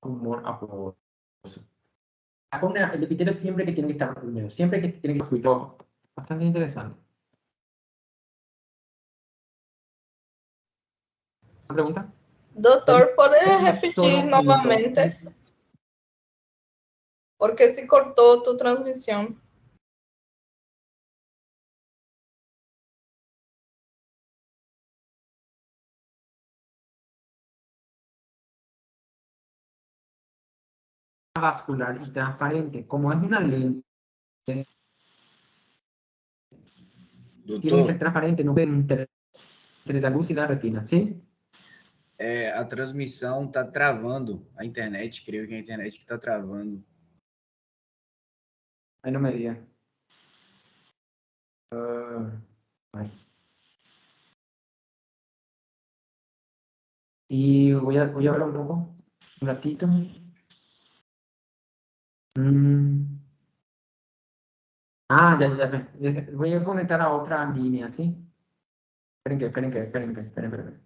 humor acuoso. La córnea, el epitelio siempre que tiene que estar húmedo, siempre que tiene que fluir. Bastante interesante. ¿Una pregunta? Doctor, ¿puede Tenemos repetir solo minutos. nuevamente? Porque se cortó tu transmisión. Vascular y transparente. Como es una lente, tiene que ser Doutor, transparente, no puede entre la luz y la retina, ¿sí? a transmissão está travando a internet, creio que a internet que está travando. Ahí no me diga. Ay. Y voy a hablar un poco, un ratito. Ah, ya. Voy a conectar a otra línea, ¿sí? Esperen.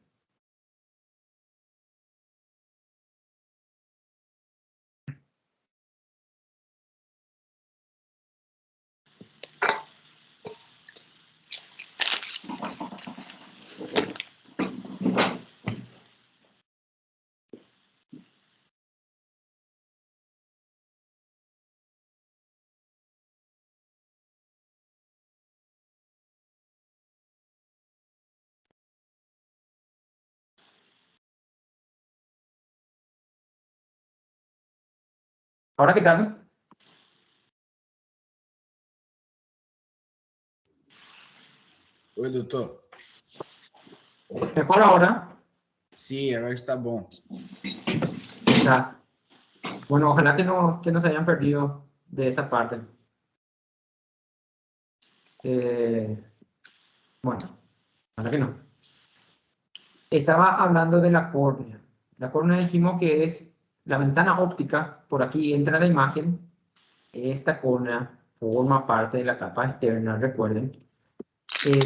¿Ahora qué tal? Oi, doutor. ¿Mejor ahora? Sim, agora está bom. Ya. Bueno, ojalá que no se hayan perdido de esta parte. Bueno, ojalá que no. Estaba hablando de la córnea. La córnea dijimos que es la ventana óptica, por aquí entra la imagen. Esta córnea forma parte de la capa externa, recuerden.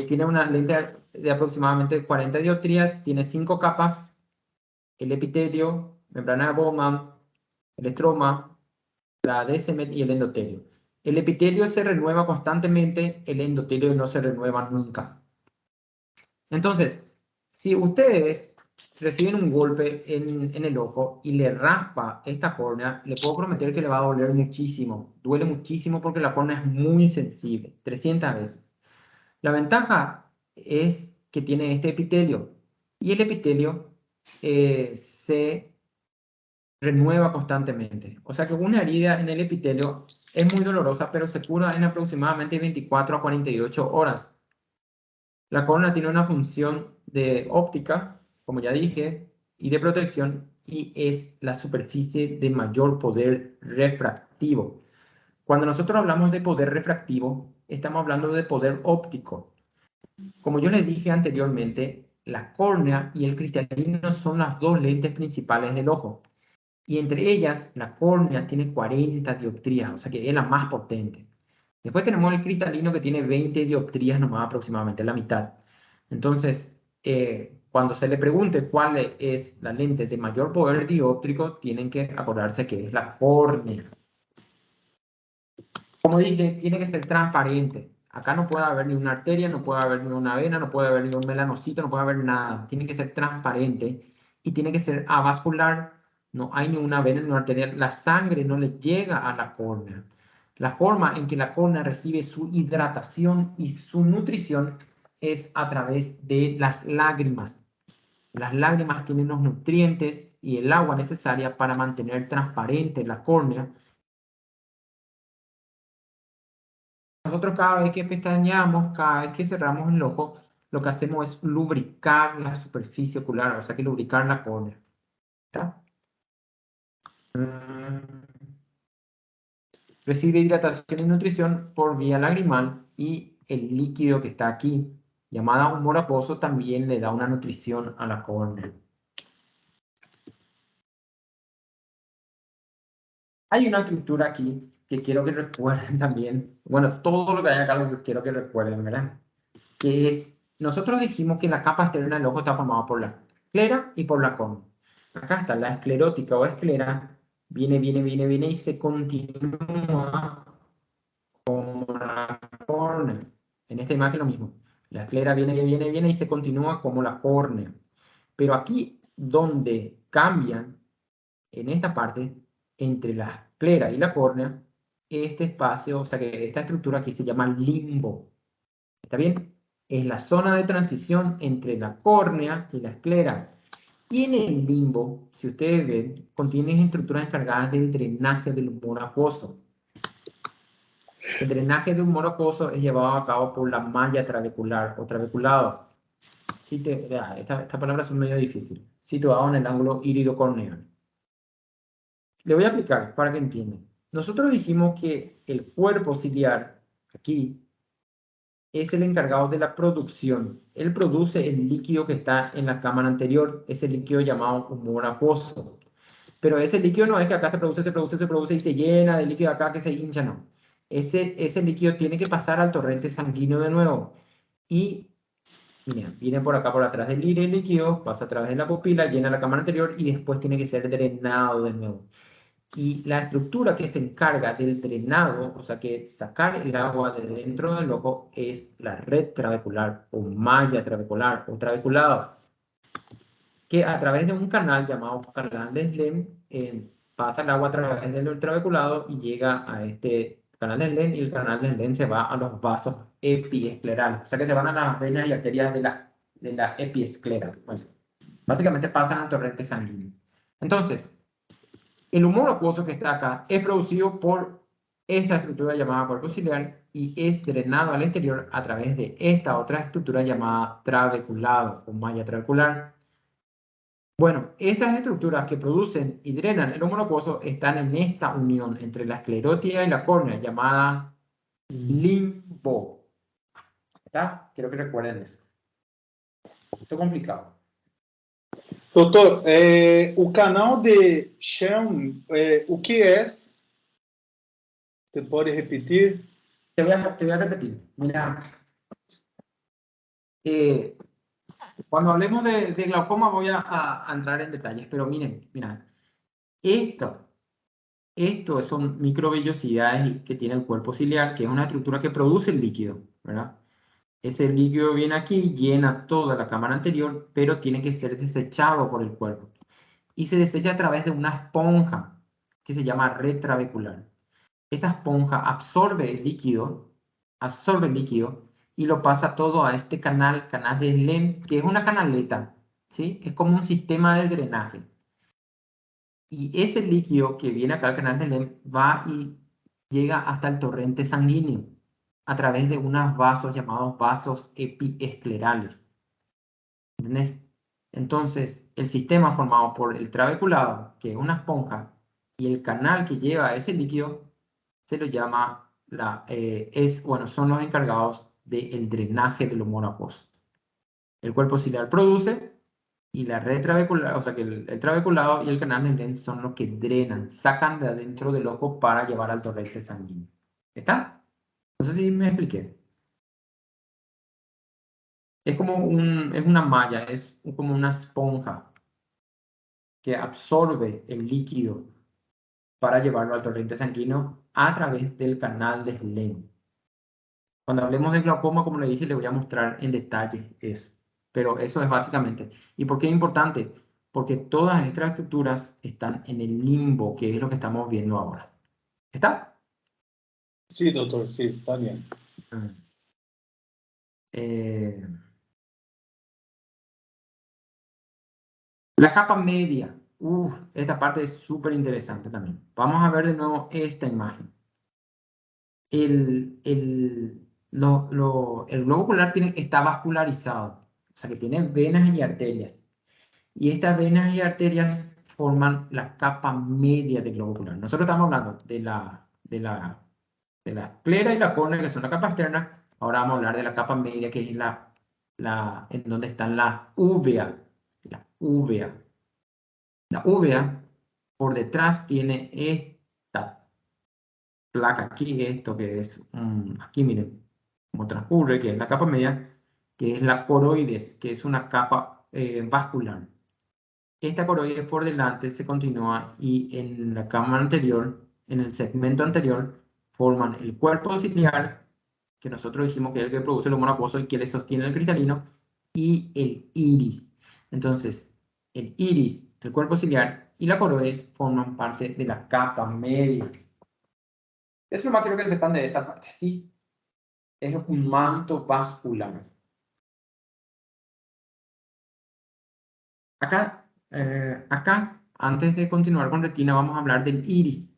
Tiene una lente de aproximadamente 40 dioptrías, tiene 5 capas: el epitelio, membrana de Bowman, el estroma, la Descemet y el endotelio. El epitelio se renueva constantemente, el endotelio no se renueva nunca. Entonces, si ustedes reciben un golpe en el ojo y le raspa esta córnea, le puedo prometer que le va a doler muchísimo. Duele muchísimo porque la córnea es muy sensible, 300 veces. La ventaja es que tiene este epitelio y el epitelio se renueva constantemente. O sea que una herida en el epitelio es muy dolorosa, pero se cura en aproximadamente 24 a 48 horas. La córnea tiene una función de óptica, como ya dije, y de protección, y es la superficie de mayor poder refractivo. Cuando nosotros hablamos de poder refractivo, estamos hablando de poder óptico. Como yo les dije anteriormente, la córnea y el cristalino son las dos lentes principales del ojo. Y entre ellas, la córnea tiene 40 dioptrías, o sea que es la más potente. Después tenemos el cristalino que tiene 20 dioptrías nomás, aproximadamente la mitad. Entonces, cuando se le pregunte cuál es la lente de mayor poder dióptrico, tienen que acordarse que es la córnea. Como dije, tiene que ser transparente. Acá no puede haber ni una arteria, no puede haber ni una vena, no puede haber ni un melanocito, no puede haber nada. Tiene que ser transparente y tiene que ser avascular. No hay ni una vena ni una arteria. La sangre no le llega a la córnea. La forma en que la córnea recibe su hidratación y su nutrición es a través de las lágrimas. Las lágrimas tienen los nutrientes y el agua necesaria para mantener transparente la córnea. Nosotros cada vez que pestañeamos, cada vez que cerramos el ojo, lo que hacemos es lubricar la superficie ocular, o sea que lubricar la córnea. ¿Está? Recibe hidratación y nutrición por vía lagrimal y el líquido que está aquí, llamada humor acuoso, también le da una nutrición a la córnea. Hay una estructura aquí que quiero que recuerden también. Bueno, todo lo que hay acá lo que quiero que recuerden, ¿verdad? Que es, nosotros dijimos que la capa externa del ojo está formada por la esclera y por la córnea. Acá está la esclerótica o esclera, viene y se continúa como la córnea. En esta imagen lo mismo. La esclera viene y se continúa como la córnea. Pero aquí donde cambian, en esta parte, entre la esclera y la córnea, este espacio, o sea que esta estructura aquí se llama limbo. ¿Está bien? Es la zona de transición entre la córnea y la esclera. Y en el limbo, si ustedes ven, contiene estructuras encargadas del drenaje del humor acuoso. El drenaje del humor acuoso es llevado a cabo por la malla trabecular o trabeculado. Estas palabras son medio difíciles. Situado en el ángulo iridocorneal. Le voy a explicar para que entiendan. Nosotros dijimos que el cuerpo ciliar, aquí, es el encargado de la producción. Él produce el líquido que está en la cámara anterior, ese líquido llamado humor acuoso. Pero ese líquido no es que acá se produce y se llena de líquido acá que se hincha, no. ese líquido tiene que pasar al torrente sanguíneo de nuevo. Y mira, viene por acá por atrás del iris el líquido, pasa a través de la pupila, llena la cámara anterior y después tiene que ser drenado de nuevo. Y la estructura que se encarga del drenado, o sea que sacar el agua de dentro del ojo, es la red trabecular o malla trabecular o trabeculado, que a través de un canal llamado canal de Slen pasa el agua a través del trabeculado y llega a este canal de Slen, y el canal de Slen se va a los vasos epiesclerales, o sea que se van a las venas y arterias de la epiesclera. Pues, básicamente pasan al torrente sanguíneo. Entonces, el humor acuoso que está acá es producido por esta estructura llamada cuerpo ciliar y es drenado al exterior a través de esta otra estructura llamada trabeculado o malla trabecular. Bueno, estas estructuras que producen y drenan el humor acuoso están en esta unión entre la esclerótida y la córnea llamada limbo. ¿Está? Quiero que recuerden eso. Esto es complicado. Doutor, o canal de Schell, o que é? Você pode repetir? Te voy a repetir. Mira, cuando hablemos de glaucoma voy a entrar en detalles, pero miren, mira, esto son microvellosidades que tiene el cuerpo ciliar, que es una estructura que produce el líquido, ¿verdad? Ese líquido viene aquí, llena toda la cámara anterior, pero tiene que ser desechado por el cuerpo. Y se desecha a través de una esponja que se llama red trabecular. Esa esponja absorbe el líquido y lo pasa todo a este canal de Slen, que es una canaleta, ¿sí? Es como un sistema de drenaje. Y ese líquido que viene acá al canal de Slen va y llega hasta el torrente sanguíneo a través de unos vasos llamados vasos epiesclerales. ¿Entendés? Entonces, el sistema formado por el trabeculado, que es una esponja, y el canal que lleva ese líquido, se lo llama, son los encargados del drenaje del humor acuoso. El cuerpo ciliar produce y la red trabecular, o sea que el trabeculado y el canal de Slen son los que drenan, sacan de adentro del ojo para llevar al torrente sanguíneo. ¿Está? No sé si me expliqué. Es como es una malla, es como una esponja que absorbe el líquido para llevarlo al torrente sanguíneo a través del canal de Slen. Cuando hablemos de glaucoma, como le dije, le voy a mostrar en detalle eso. Pero eso es básicamente. ¿Y por qué es importante? Porque todas estas estructuras están en el limbo, que es lo que estamos viendo ahora. ¿Está? Sí, doutor, sí, está bien. La capa media. Esta parte es súper interesante también. Vamos a ver de nuevo esta imagen. El globo ocular está vascularizado, o sea que tiene venas y arterias. Y estas venas y arterias forman la capa media del globo ocular. Nosotros estamos hablando de la esclera y la córnea, que son la capa externa. Ahora vamos a hablar de la capa media, que es en donde están las úvea. La úvea. La úvea, por detrás, tiene esta placa aquí, esto que es, aquí miren, cómo transcurre, que es la capa media, que es la coroides, que es una capa vascular. Esta coroides por delante se continúa y en la cámara anterior, en el segmento anterior, forman el cuerpo ciliar, que nosotros dijimos que es el que produce el humor acuoso y que le sostiene el cristalino, y el iris. Entonces, el iris, el cuerpo ciliar y la coroides forman parte de la capa media. Eso es lo más quiero que sepan de esta parte, ¿sí? Es un manto vascular. Acá, antes de continuar con retina, vamos a hablar del iris.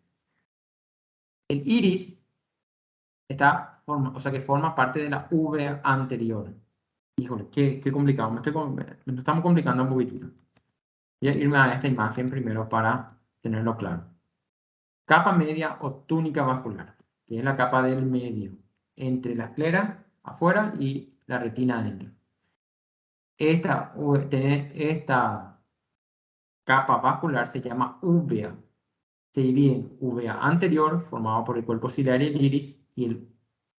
El iris que forma parte de la uvea anterior. Híjole, qué complicado. Me estamos complicando un poquitito. Voy a irme a esta imagen primero para tenerlo claro. Capa media o túnica vascular, que es la capa del medio, entre la esclera afuera y la retina adentro. Esta capa vascular se llama úvea. Se divide en úvea anterior, formado por el cuerpo ciliar y el iris, y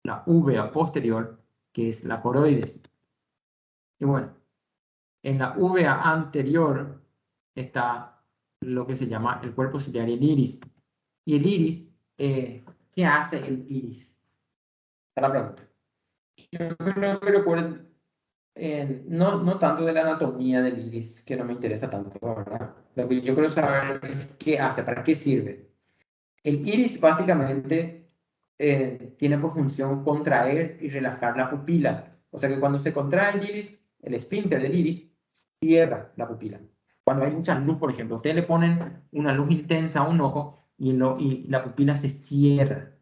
la uvea posterior, que es la coroides. Y bueno, en la uvea anterior está lo que se llama el cuerpo ciliar y el iris. Y el iris, ¿qué hace el iris? Esta es la pregunta. Yo creo que recuerden, no tanto de la anatomía del iris, que no me interesa tanto, ¿verdad? Lo que yo quiero saber es qué hace, para qué sirve. El iris básicamente tiene por función contraer y relajar la pupila. O sea que cuando se contrae el iris, el esfínter del iris cierra la pupila. Cuando hay mucha luz, por ejemplo, ustedes le ponen una luz intensa a un ojo y la pupila se cierra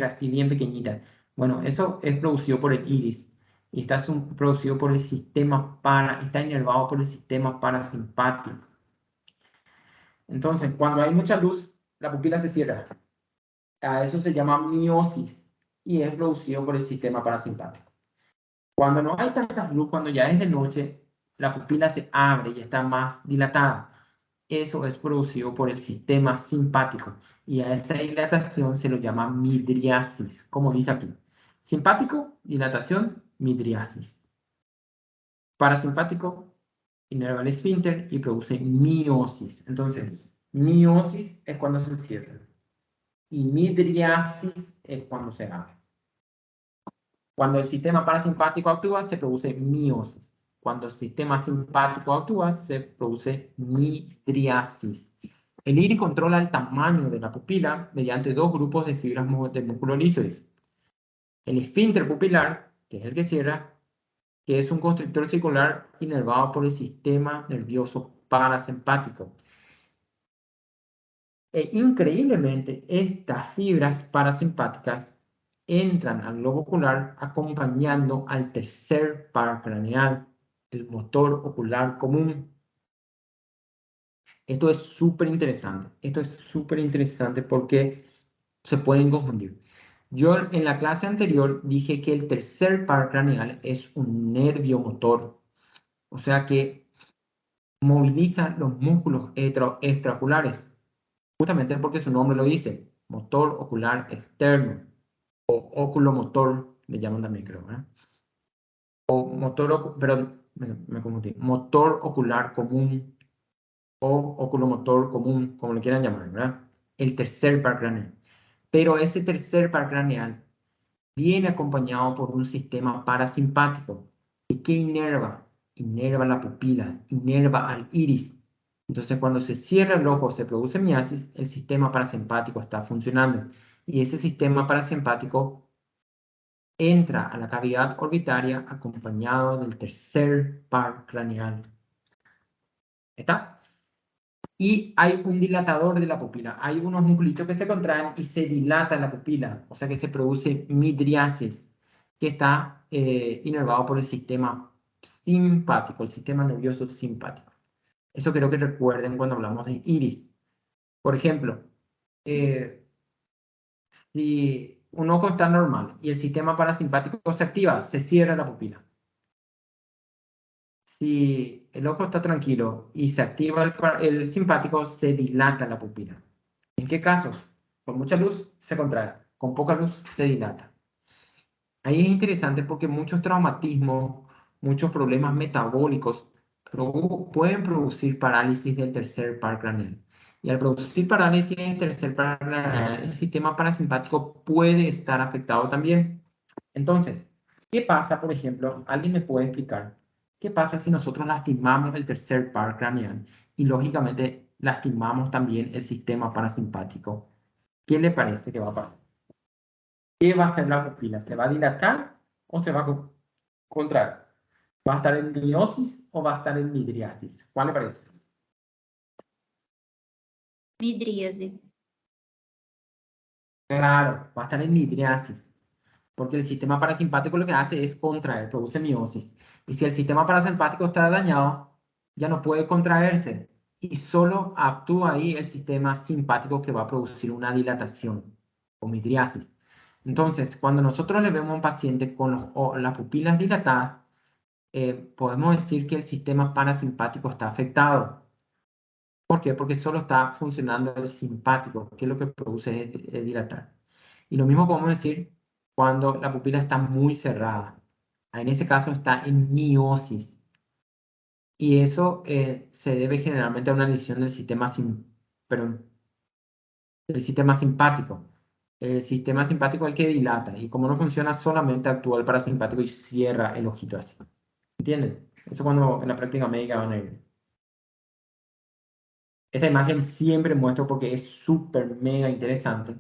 así bien pequeñita. Bueno, eso es producido por el iris y está producido por el sistema está inervado por el sistema parasimpático. Entonces, cuando hay mucha luz, la pupila se cierra. A eso se llama miosis y es producido por el sistema parasimpático. Cuando no hay tanta luz, cuando ya es de noche, la pupila se abre y está más dilatada. Eso es producido por el sistema simpático y a esa dilatación se lo llama midriasis, como dice aquí. Simpático, dilatación, midriasis. Parasimpático, inerva el esfínter y produce miosis. Entonces, miosis es cuando se cierra y midriasis es cuando se abre. Cuando el sistema parasimpático actúa, se produce miosis. Cuando el sistema simpático actúa, se produce midriasis. El iris controla el tamaño de la pupila mediante dos grupos de fibras de músculo lisos. El esfínter pupilar, que es el que cierra, que es un constrictor circular inervado por el sistema nervioso parasimpático. Increíblemente, estas fibras parasimpáticas entran al globo ocular acompañando al tercer par craneal, el motor ocular común. Esto es súper interesante. Esto es súper interesante porque se pueden confundir. Yo en la clase anterior dije que el tercer par craneal es un nervio motor. O sea que moviliza los músculos extraoculares. Justamente porque su nombre lo dice. Motor ocular externo. O oculomotor, le llaman también, creo, ¿verdad? O motor, perdón, me confundí. Motor ocular común o oculomotor común, como lo quieran llamar, ¿verdad? El tercer par craneal. Pero ese tercer par craneal viene acompañado por un sistema parasimpático. ¿Y qué inerva? Inerva la pupila, inerva al iris. Entonces, cuando se cierra el ojo, se produce miasis, el sistema parasimpático está funcionando. Y ese sistema parasimpático entra a la cavidad orbitaria acompañado del tercer par craneal. ¿Está? Y hay un dilatador de la pupila. Hay unos musculitos que se contraen y se dilata la pupila. O sea que se produce midriasis, que está inervado por el sistema simpático, el sistema nervioso simpático. Eso creo que recuerden cuando hablamos de iris. Por ejemplo, si un ojo está normal y el sistema parasimpático se activa, se cierra la pupila. Si el ojo está tranquilo y se activa el simpático, se dilata la pupila. ¿En qué casos? Con mucha luz se contrae, con poca luz se dilata. Ahí es interesante porque muchos traumatismos, muchos problemas metabólicos pueden producir parálisis del tercer par craneal. Y al producir parálisis del tercer par craneal, el sistema parasimpático puede estar afectado también. Entonces, ¿qué pasa, por ejemplo? ¿Alguien me puede explicar? ¿Qué pasa si nosotros lastimamos el tercer par craneal y lógicamente lastimamos también el sistema parasimpático? ¿Qué le parece que va a pasar? ¿Qué va a hacer la pupila? ¿Se va a dilatar o se va a contraer? ¿Va a estar en miosis o va a estar en midriasis? ¿Cuál le parece? Midríase. Claro, va a estar en midriasis. Porque el sistema parasimpático lo que hace es contraer, produce miosis. Y si el sistema parasimpático está dañado, ya no puede contraerse. Y solo actúa ahí el sistema simpático que va a producir una dilatación o midriasis. Entonces, cuando nosotros le vemos a un paciente con las pupilas dilatadas, podemos decir que el sistema parasimpático está afectado. ¿Por qué? Porque solo está funcionando el simpático, que es lo que produce es dilatar. Y lo mismo podemos decir cuando la pupila está muy cerrada. En ese caso está en miosis. Y eso se debe generalmente a una lesión del sistema, del sistema simpático. El sistema simpático es el que dilata. Y como no funciona, solamente actúa el parasimpático y cierra el ojito así. ¿Entienden? Eso cuando en la práctica médica van a ir. Esta imagen siempre muestro porque es súper mega interesante.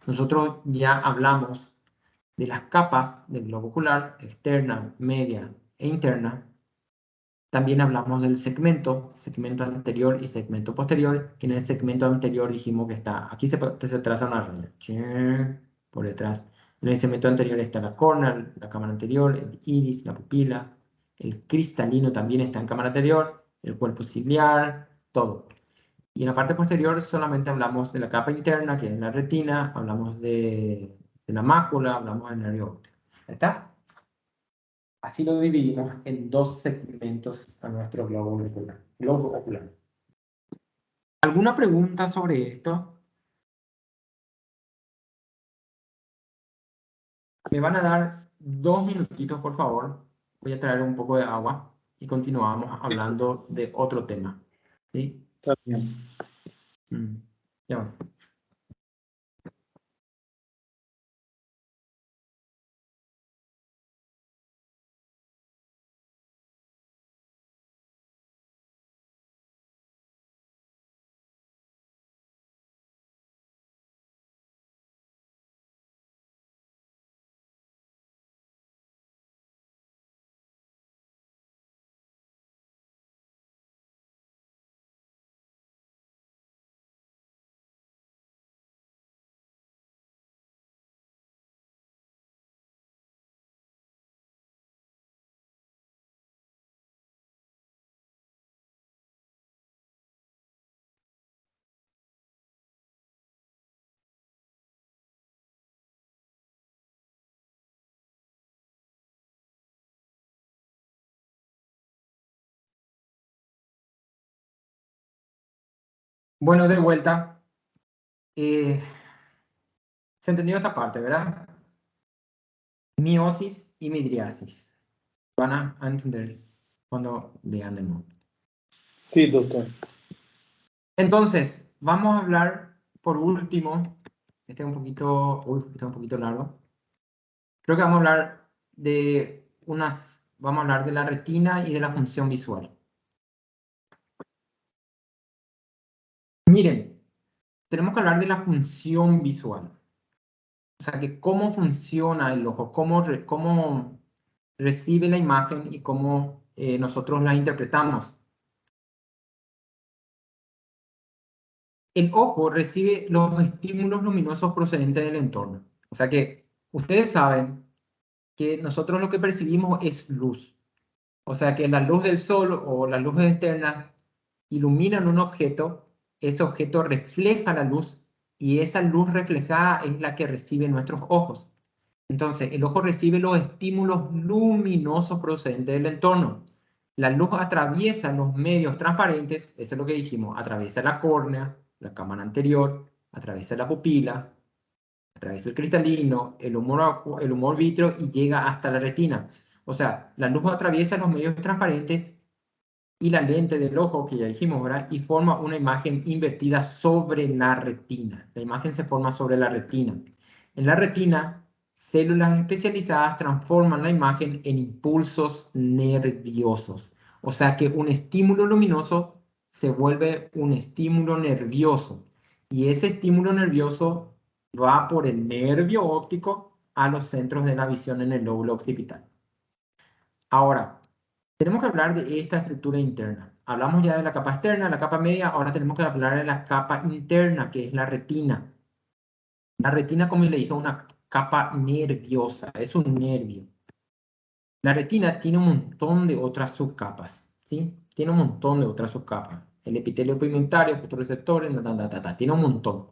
Nosotros ya hablamos de las capas del globo ocular, externa, media e interna. También hablamos del segmento anterior y segmento posterior. En el segmento anterior dijimos que está, aquí se traza una raya, por detrás. En el segmento anterior está la córnea, la cámara anterior, el iris, la pupila. El cristalino también está en cámara anterior, el cuerpo ciliar, todo. Y en la parte posterior solamente hablamos de la capa interna, que es la retina, hablamos de la mácula, hablamos del nervio óptico. ¿Está? Así lo dividimos en dos segmentos a nuestro globo ocular. ¿Alguna pregunta sobre esto? Me van a dar 2 minutitos, por favor. Voy a traer un poco de agua y continuamos hablando de otro tema. ¿Sí? Está bien. Ya va. Bueno, de vuelta. Se entendió esta parte, ¿verdad? Miosis y midriasis. Van a entender cuando lean de nuevo. Sí, doctor. Entonces, vamos a hablar por último. Este es un poquito, este es un poquito largo. Creo que vamos a hablar de vamos a hablar de la retina y de la función visual. Miren, tenemos que hablar de la función visual. O sea, que cómo funciona el ojo, cómo recibe la imagen y cómo nosotros la interpretamos. El ojo recibe los estímulos luminosos procedentes del entorno. O sea que ustedes saben que nosotros lo que percibimos es luz. O sea que la luz del sol o las luces externas iluminan un objeto, ese objeto refleja la luz y esa luz reflejada es la que reciben nuestros ojos. Entonces, el ojo recibe los estímulos luminosos procedentes del entorno. La luz atraviesa los medios transparentes, eso es lo que dijimos, atraviesa la córnea, la cámara anterior, atraviesa la pupila, atraviesa el cristalino, el humor vítreo y llega hasta la retina. O sea, la luz atraviesa los medios transparentes y la lente del ojo, que ya dijimos, ¿verdad? Y forma una imagen invertida sobre la retina. La imagen se forma sobre la retina. En la retina, células especializadas transforman la imagen en impulsos nerviosos. O sea que un estímulo luminoso se vuelve un estímulo nervioso. Y ese estímulo nervioso va por el nervio óptico a los centros de la visión en el lóbulo occipital. Ahora, tenemos que hablar de esta estructura interna. Hablamos ya de la capa externa, la capa media, ahora tenemos que hablar de la capa interna, que es la retina. La retina, como le dije, es una capa nerviosa, es un nervio. La retina tiene un montón de otras subcapas, ¿sí? Tiene un montón de otras subcapas. El epitelio pigmentario, fotorreceptores, tiene un montón.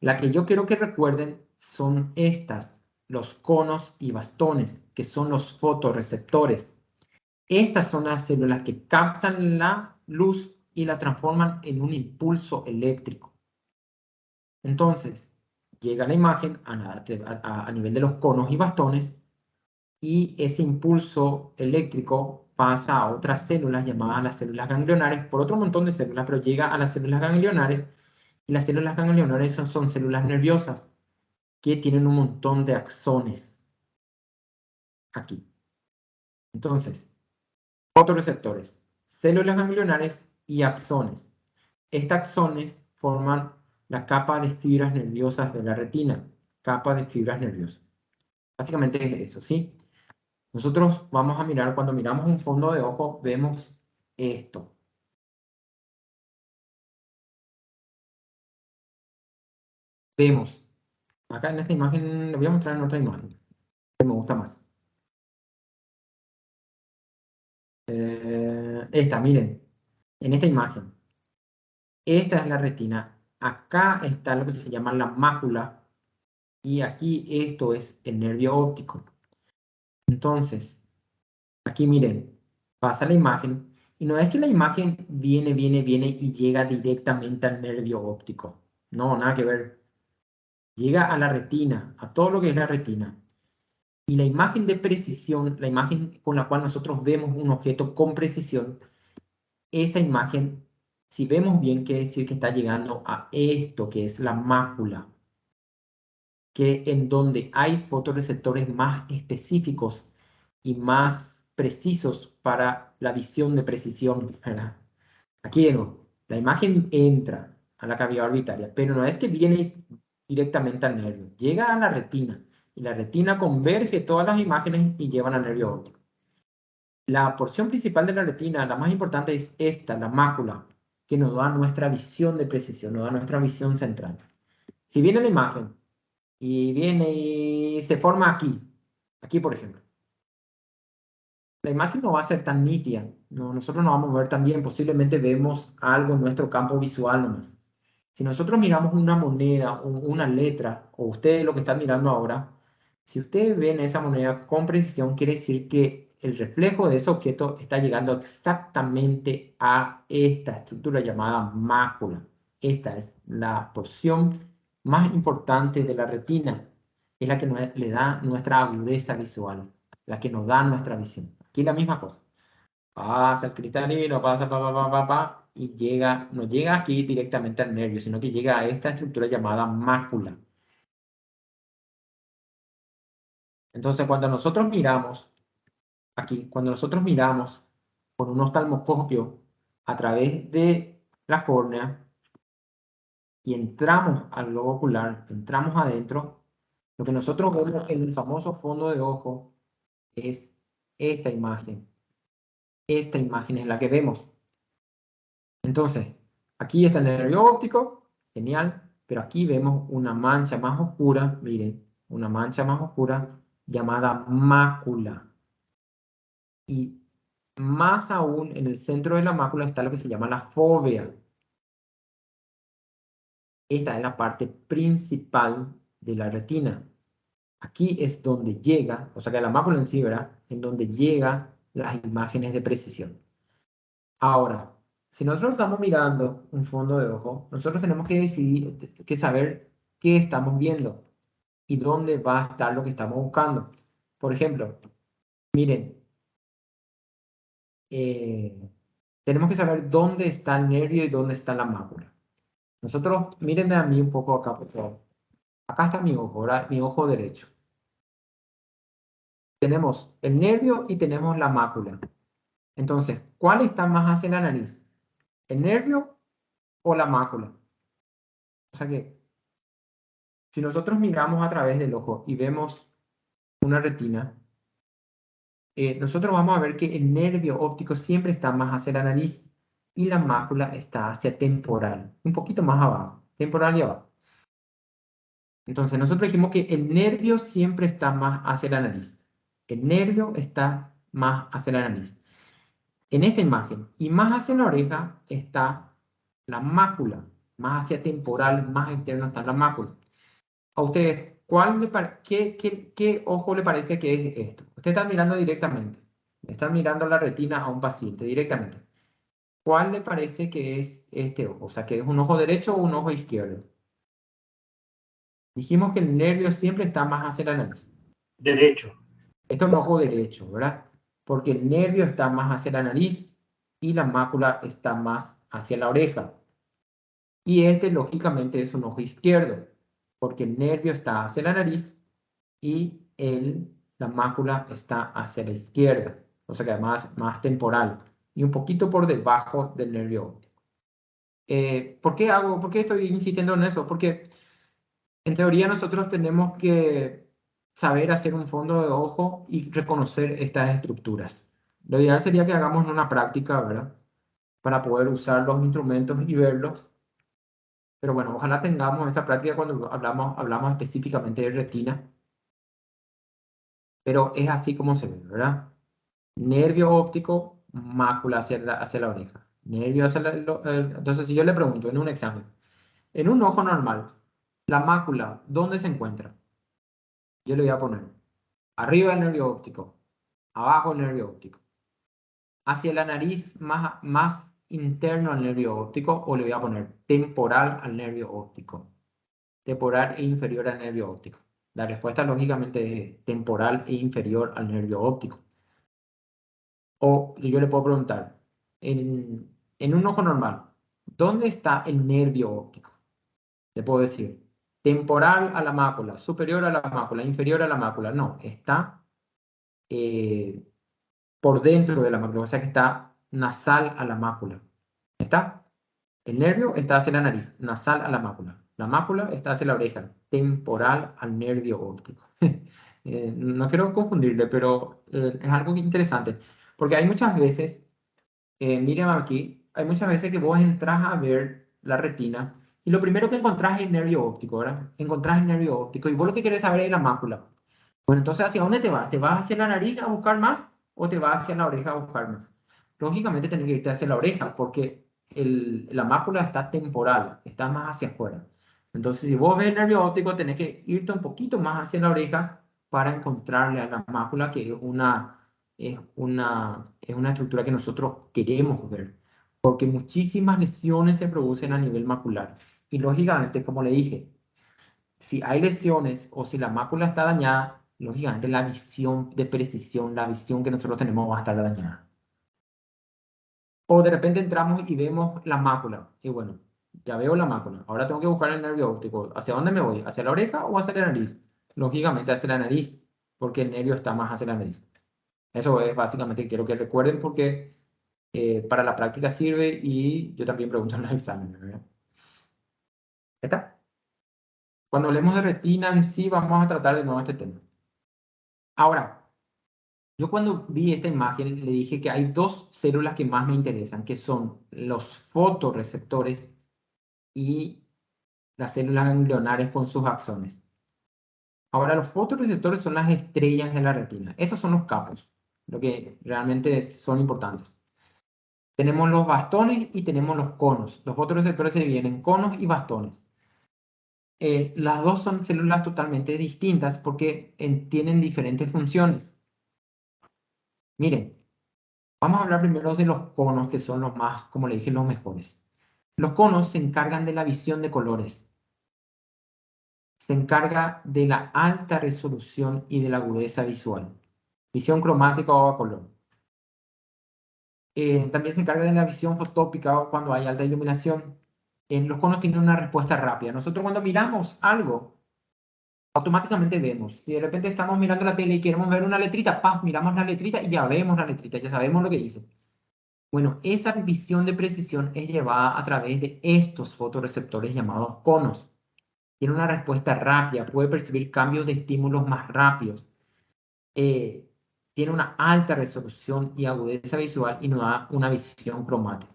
La que yo quiero que recuerden son estas, los conos y bastones, que son los fotorreceptores. Estas son las células que captan la luz y la transforman en un impulso eléctrico. Entonces, llega la imagen a nivel de los conos y bastones, y ese impulso eléctrico pasa a otras células llamadas las células ganglionares, por otro montón de células, pero llega a las células ganglionares, y las células ganglionares son células nerviosas que tienen un montón de axones aquí. Entonces, fotorreceptores, células ganglionares y axones. Estos axones forman la capa de fibras nerviosas de la retina, capa de fibras nerviosas. Básicamente es eso, ¿sí? Nosotros vamos a mirar, cuando miramos un fondo de ojo, vemos esto. Vemos, acá en esta imagen, le voy a mostrar en otra imagen, que me gusta más. Esta, miren, en esta imagen. Esta es la retina. Acá está lo que se llama la mácula. Y aquí esto es el nervio óptico. Entonces, aquí miren, pasa la imagen. Y no es que la imagen viene y llega directamente al nervio óptico. No, nada que ver. Llega a la retina, a todo lo que es la retina. Y la imagen de precisión, la imagen con la cual nosotros vemos un objeto con precisión, esa imagen, si vemos bien, quiere decir que está llegando a esto, que es la mácula, que en donde hay fotorreceptores más específicos y más precisos para la visión de precisión, ¿verdad? Aquí no, la imagen entra a la cavidad orbitaria, pero no es que viene directamente al nervio, llega a la retina, y la retina converge todas las imágenes y llevan al nervio óptico. La porción principal de la retina, la más importante, es esta, la mácula, que nos da nuestra visión de precisión, nos da nuestra visión central. Si viene la imagen y viene y se forma aquí por ejemplo, la imagen no va a ser tan nítida, no, nosotros no vamos a ver tan bien, posiblemente vemos algo en nuestro campo visual nomás. Si nosotros miramos una moneda o una letra, o ustedes lo que están mirando ahora, si ustedes ven esa moneda con precisión, quiere decir que el reflejo de ese objeto está llegando exactamente a esta estructura llamada mácula. Esta es la porción más importante de la retina, es la que le da nuestra agudeza visual, la que nos da nuestra visión. Aquí la misma cosa. Pasa el cristalino, pasa, y llega, no llega aquí directamente al nervio, sino que llega a esta estructura llamada mácula. Entonces, cuando nosotros miramos, aquí, cuando nosotros miramos con un oftalmoscopio a través de la córnea y entramos al globo ocular, entramos adentro, lo que nosotros vemos en el famoso fondo de ojo es esta imagen. Esta imagen es la que vemos. Entonces, aquí está el nervio óptico, genial, pero aquí vemos una mancha más oscura, miren, una mancha más oscura llamada mácula. Y más aún, en el centro de la mácula está lo que se llama la fóvea. Esta es la parte principal de la retina. Aquí es donde llega, o sea que la mácula en sí, ¿verdad? En donde llegan las imágenes de precisión. Ahora, si nosotros estamos mirando un fondo de ojo, nosotros tenemos que decidir, que saber qué estamos viendo y dónde va a estar lo que estamos buscando. Por ejemplo, miren, tenemos que saber dónde está el nervio y dónde está la mácula. Nosotros, mírenme a mí un poco acá, por favor. Acá está mi ojo, ¿verdad? Mi ojo derecho. Tenemos el nervio y tenemos la mácula. Entonces, ¿cuál está más hacia la nariz? ¿El nervio o la mácula? O sea que, si nosotros miramos a través del ojo y vemos una retina, nosotros vamos a ver que el nervio óptico siempre está más hacia la nariz y la mácula está hacia temporal, un poquito más abajo, temporal y abajo. Entonces, nosotros dijimos que el nervio siempre está más hacia la nariz. El nervio está más hacia la nariz. En esta imagen, y más hacia la oreja, está la mácula, más hacia temporal, más externo está la mácula. A ustedes, ¿qué ojo le parece que es esto? Usted está mirando directamente. Están mirando la retina a un paciente directamente. ¿Cuál le parece que es este ojo? O sea, que es un ojo derecho o un ojo izquierdo. Dijimos que el nervio siempre está más hacia la nariz. Derecho. Esto es el ojo derecho, ¿verdad? Porque el nervio está más hacia la nariz y la mácula está más hacia la oreja. Y este, lógicamente, es un ojo izquierdo, porque el nervio está hacia la nariz y la mácula está hacia la izquierda, o sea que además más temporal y un poquito por debajo del nervio óptico. ¿Por qué estoy insistiendo en eso? Porque en teoría nosotros tenemos que saber hacer un fondo de ojo y reconocer estas estructuras. Lo ideal sería que hagamos una práctica, ¿verdad? Para poder usar los instrumentos y verlos. Pero bueno, ojalá tengamos esa práctica cuando hablamos específicamente de retina. Pero es así como se ve, ¿verdad? Nervio óptico, mácula hacia la oreja. Nervio hacia entonces, si yo le pregunto en un examen, en un ojo normal, la mácula, ¿dónde se encuentra? Yo le voy a poner arriba del nervio óptico, abajo del nervio óptico, hacia la nariz más interno al nervio óptico, o le voy a poner temporal al nervio óptico, temporal e inferior al nervio óptico. La respuesta lógicamente es temporal e inferior al nervio óptico. O yo le puedo preguntar, en un ojo normal, ¿dónde está el nervio óptico? Le puedo decir, temporal a la mácula, superior a la mácula, inferior a la mácula. No, está por dentro de la mácula, o sea que está nasal a la mácula. ¿Está? El nervio está hacia la nariz, nasal a la mácula. La mácula está hacia la oreja, temporal al nervio óptico. No quiero confundirle, pero es algo interesante. Porque hay muchas veces, miren aquí, hay muchas veces que vos entras a ver la retina y lo primero que encontrás es el nervio óptico, ¿verdad? Encontrás el nervio óptico y vos lo que querés saber es la mácula. Bueno, entonces, ¿hacia dónde te vas? ¿Te vas hacia la nariz a buscar más o te vas hacia la oreja a buscar más? Lógicamente, tenés que irte hacia la oreja porque la mácula está temporal, está más hacia afuera. Entonces, si vos ves el nervio óptico, tenés que irte un poquito más hacia la oreja para encontrarle a la mácula, que es una estructura que nosotros queremos ver, porque muchísimas lesiones se producen a nivel macular. Y lógicamente, como le dije, si hay lesiones o si la mácula está dañada, lógicamente la visión de precisión, la visión que nosotros tenemos va a estar dañada. O de repente entramos y vemos la mácula. Y bueno, ya veo la mácula. Ahora tengo que buscar el nervio óptico. ¿Hacia dónde me voy? ¿Hacia la oreja o hacia la nariz? Lógicamente hacia la nariz, porque el nervio está más hacia la nariz. Eso es básicamente quiero que recuerden porque para la práctica sirve y yo también pregunto en los exámenes, ¿verdad? ¿Está? Cuando hablemos de retina en sí, vamos a tratar de nuevo este tema. Ahora, yo cuando vi esta imagen le dije que hay dos células que más me interesan, que son los fotorreceptores y las células ganglionares con sus axones. Ahora, los fotorreceptores son las estrellas de la retina. Estos son los capos, lo que realmente son importantes. Tenemos los bastones y tenemos los conos. Los fotorreceptores se dividen en conos y bastones. Las dos son células totalmente distintas porque tienen diferentes funciones. Miren, vamos a hablar primero de los conos, que son los más, como le dije, los mejores. Los conos se encargan de la visión de colores. Se encarga de la alta resolución y de la agudeza visual. Visión cromática o a color. También se encarga de la visión fotópica o cuando hay alta iluminación. Los conos tienen una respuesta rápida. Nosotros cuando miramos algo, automáticamente vemos. Si de repente estamos mirando la tele y queremos ver una letrita, ¡pam! Miramos la letrita y ya vemos la letrita, ya sabemos lo que dice. Bueno, esa visión de precisión es llevada a través de estos fotorreceptores llamados conos. Tiene una respuesta rápida, puede percibir cambios de estímulos más rápidos. Tiene una alta resolución y agudeza visual y nos da una visión cromática.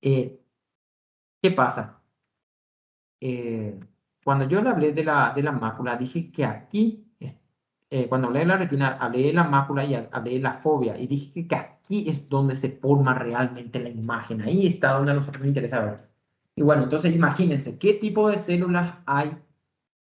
¿Qué pasa? Cuando yo le hablé de la mácula, dije que aquí, cuando hablé de la retina, hablé de la mácula y hablé de la fobia, y dije que aquí es donde se forma realmente la imagen, ahí está donde a nosotros nos interesa ver. Y bueno, entonces imagínense, ¿qué tipo de células hay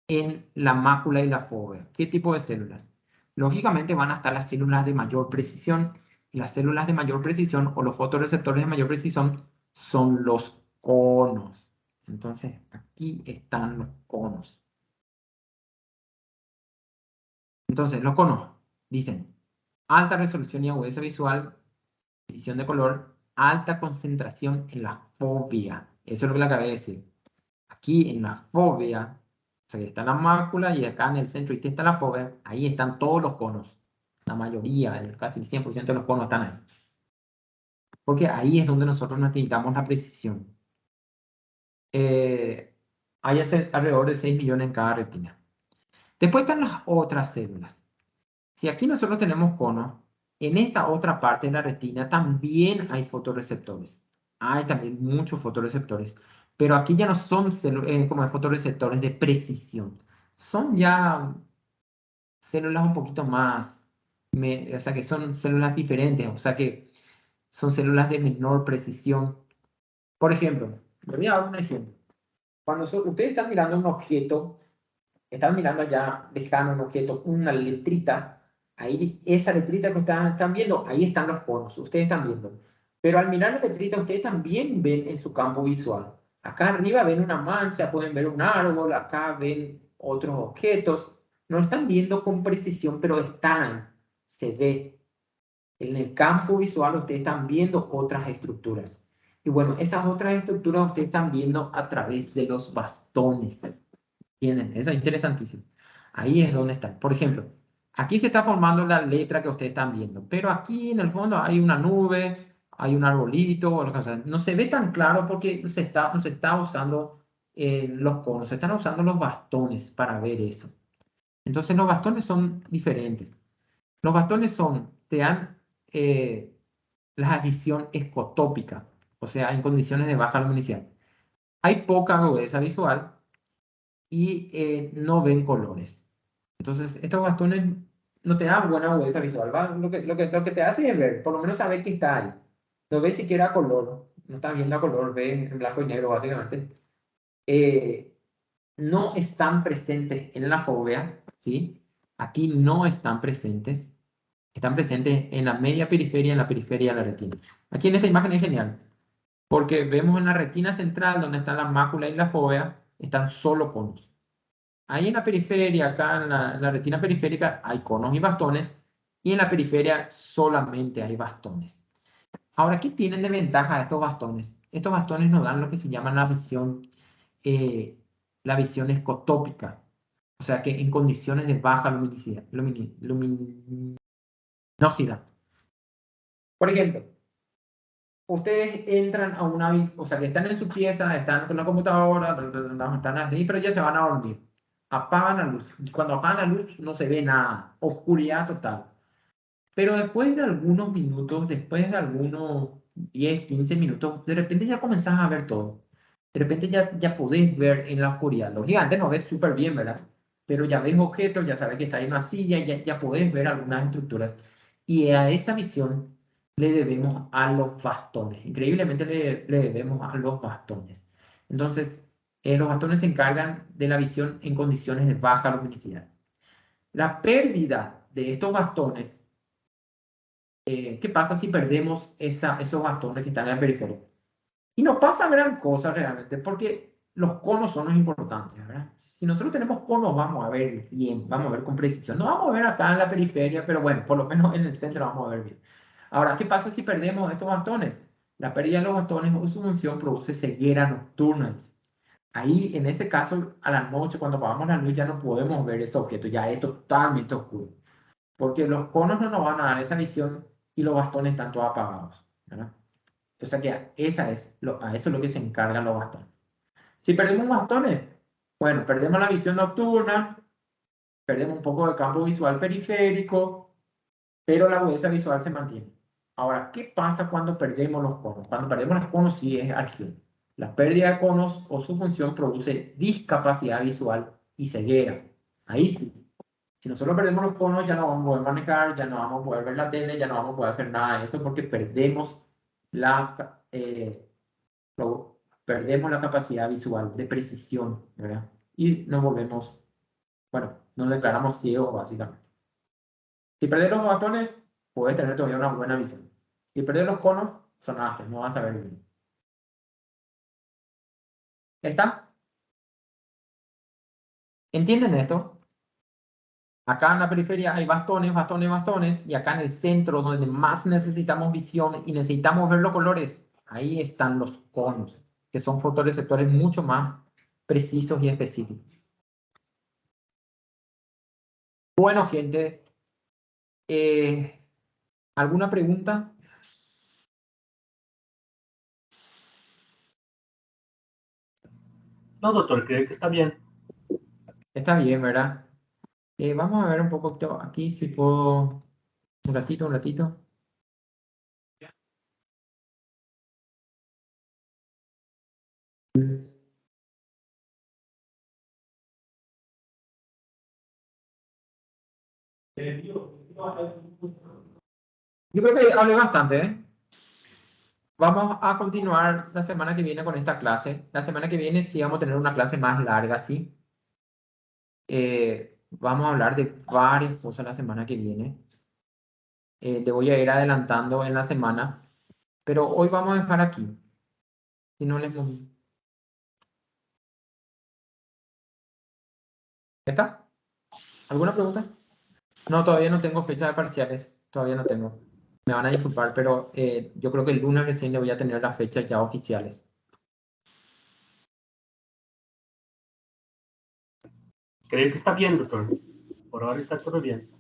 en la mácula y la fobia? ¿Qué tipo de células? Lógicamente van a estar las células de mayor precisión, y las células de mayor precisión o los fotorreceptores de mayor precisión son los conos. Entonces, aquí están los conos. Entonces, los conos dicen alta resolución y agudeza visual, visión de color, alta concentración en la fovea. Eso es lo que le acabé de decir. Aquí en la fovea, o sea que está la mácula y acá en el centro y está la fovea, ahí están todos los conos. La mayoría, casi el 100% de los conos están ahí. Porque ahí es donde nosotros necesitamos la precisión. Hay alrededor de 6 millones en cada retina. Después están las otras células. Si aquí nosotros tenemos conos, en esta otra parte de la retina también hay fotorreceptores. Hay también muchos fotorreceptores. Pero aquí ya no son como fotorreceptores de precisión. Son ya células un poquito más, o sea que son células diferentes, o sea que son células de menor precisión. Por ejemplo, le voy a dar un ejemplo. Cuando ustedes están mirando un objeto, están mirando allá lejano un objeto, una letrita, ahí esa letrita que están viendo, ahí están los conos, ustedes están viendo. Pero al mirar la letrita, ustedes también ven en su campo visual. Acá arriba ven una mancha, pueden ver un árbol, acá ven otros objetos. No están viendo con precisión, pero están ahí. Se ve. En el campo visual ustedes están viendo otras estructuras. Y bueno, esas otras estructuras ustedes están viendo a través de los bastones. ¿Entienden? Eso es interesantísimo. Ahí es donde están. Por ejemplo, aquí se está formando la letra que ustedes están viendo, pero aquí en el fondo hay una nube, hay un arbolito, o lo que sea. No se ve tan claro porque no se está usando los conos, se están usando los bastones para ver eso. Entonces los bastones son diferentes. Los bastones te dan la visión escotópica, o sea, en condiciones de baja luminosidad. Hay poca agudeza visual y no ven colores. Entonces, estos bastones no te dan buena agudeza visual, ¿va? Lo que te hace es ver, por lo menos saber que está ahí. No ves siquiera a color, no estás viendo a color, ves en blanco y negro básicamente. No están presentes en la fovea, ¿sí? Aquí no están presentes. Están presentes en la media periferia, en la periferia de la retina. Aquí en esta imagen es genial, porque vemos en la retina central, donde están la mácula y la fovea, están solo conos. Ahí en la periferia, acá en la retina periférica, hay conos y bastones, y en la periferia solamente hay bastones. Ahora, ¿qué tienen de ventaja estos bastones? Estos bastones nos dan lo que se llama la visión escotópica, o sea que en condiciones de baja luminosidad. Por ejemplo, ustedes entran a o sea, que están en su pieza, están con la computadora, están así, pero ya se van a dormir. Apagan la luz. Y cuando apagan la luz no se ve nada, oscuridad total. Pero después de algunos minutos, después de algunos 10, 15 minutos, de repente ya comenzás a ver todo. De repente ya podés ver en la oscuridad. Los gigantes no ves súper bien, ¿verdad? Pero ya ves objetos, ya sabes que está en una silla, ya podés ver algunas estructuras. Y a esa visión le debemos a los bastones. Increíblemente le debemos a los bastones. Entonces, los bastones se encargan de la visión en condiciones de baja luminosidad. La pérdida de estos bastones, ¿qué pasa si perdemos esos bastones que están en la periferia? Y no pasa gran cosa realmente, porque los conos son los importantes, ¿verdad? Si nosotros tenemos conos, vamos a ver bien, vamos a ver con precisión. No vamos a ver acá en la periferia, pero bueno, por lo menos en el centro vamos a ver bien. Ahora, ¿qué pasa si perdemos estos bastones? La pérdida de los bastones o su función produce ceguera nocturna. Ahí, en ese caso, a la noche, cuando apagamos la luz, ya no podemos ver ese objeto, ya es totalmente oscuro. Porque los conos no nos van a dar esa visión y los bastones están todos apagados, ¿verdad? O sea que a eso es lo que se encargan los bastones. Si perdemos bastones, bueno, perdemos la visión nocturna, perdemos un poco de campo visual periférico, pero la agudeza visual se mantiene. Ahora, ¿qué pasa cuando perdemos los conos? Cuando perdemos los conos sí es argel. La pérdida de conos o su función produce discapacidad visual y ceguera. Ahí sí. Si nosotros perdemos los conos, ya no vamos a poder manejar, ya no vamos a poder ver la tele, ya no vamos a poder hacer nada de eso porque perdemos la capacidad visual de precisión, ¿verdad? Y nos volvemos, bueno, nos declaramos ciegos básicamente. Si perdes los bastones, puedes tener todavía una buena visión. Si perdes los conos, sonaste, no vas a ver bien. ¿Está? ¿Entienden esto? Acá en la periferia hay bastones, bastones, bastones, y acá en el centro, donde más necesitamos visión y necesitamos ver los colores, ahí están los conos, que son fotorreceptores mucho más precisos y específicos. Bueno, gente, ¿alguna pregunta? No, doctor, creo que está bien. Está bien, ¿verdad? Vamos a ver un poco aquí si puedo... Un ratito, un ratito. Yo creo que hablé bastante, ¿eh? Vamos a continuar la semana que viene con esta clase. La semana que viene sí vamos a tener una clase más larga, ¿sí? Vamos a hablar de varias cosas la semana que viene. Le voy a ir adelantando en la semana, pero hoy vamos a dejar aquí. Si no les... ¿Está? ¿Alguna pregunta? No, todavía no tengo fecha de parciales. Todavía no tengo. Me van a disculpar, pero yo creo que el lunes recién le voy a tener las fechas ya oficiales. Creo que está bien, doctor. Por ahora está todo bien.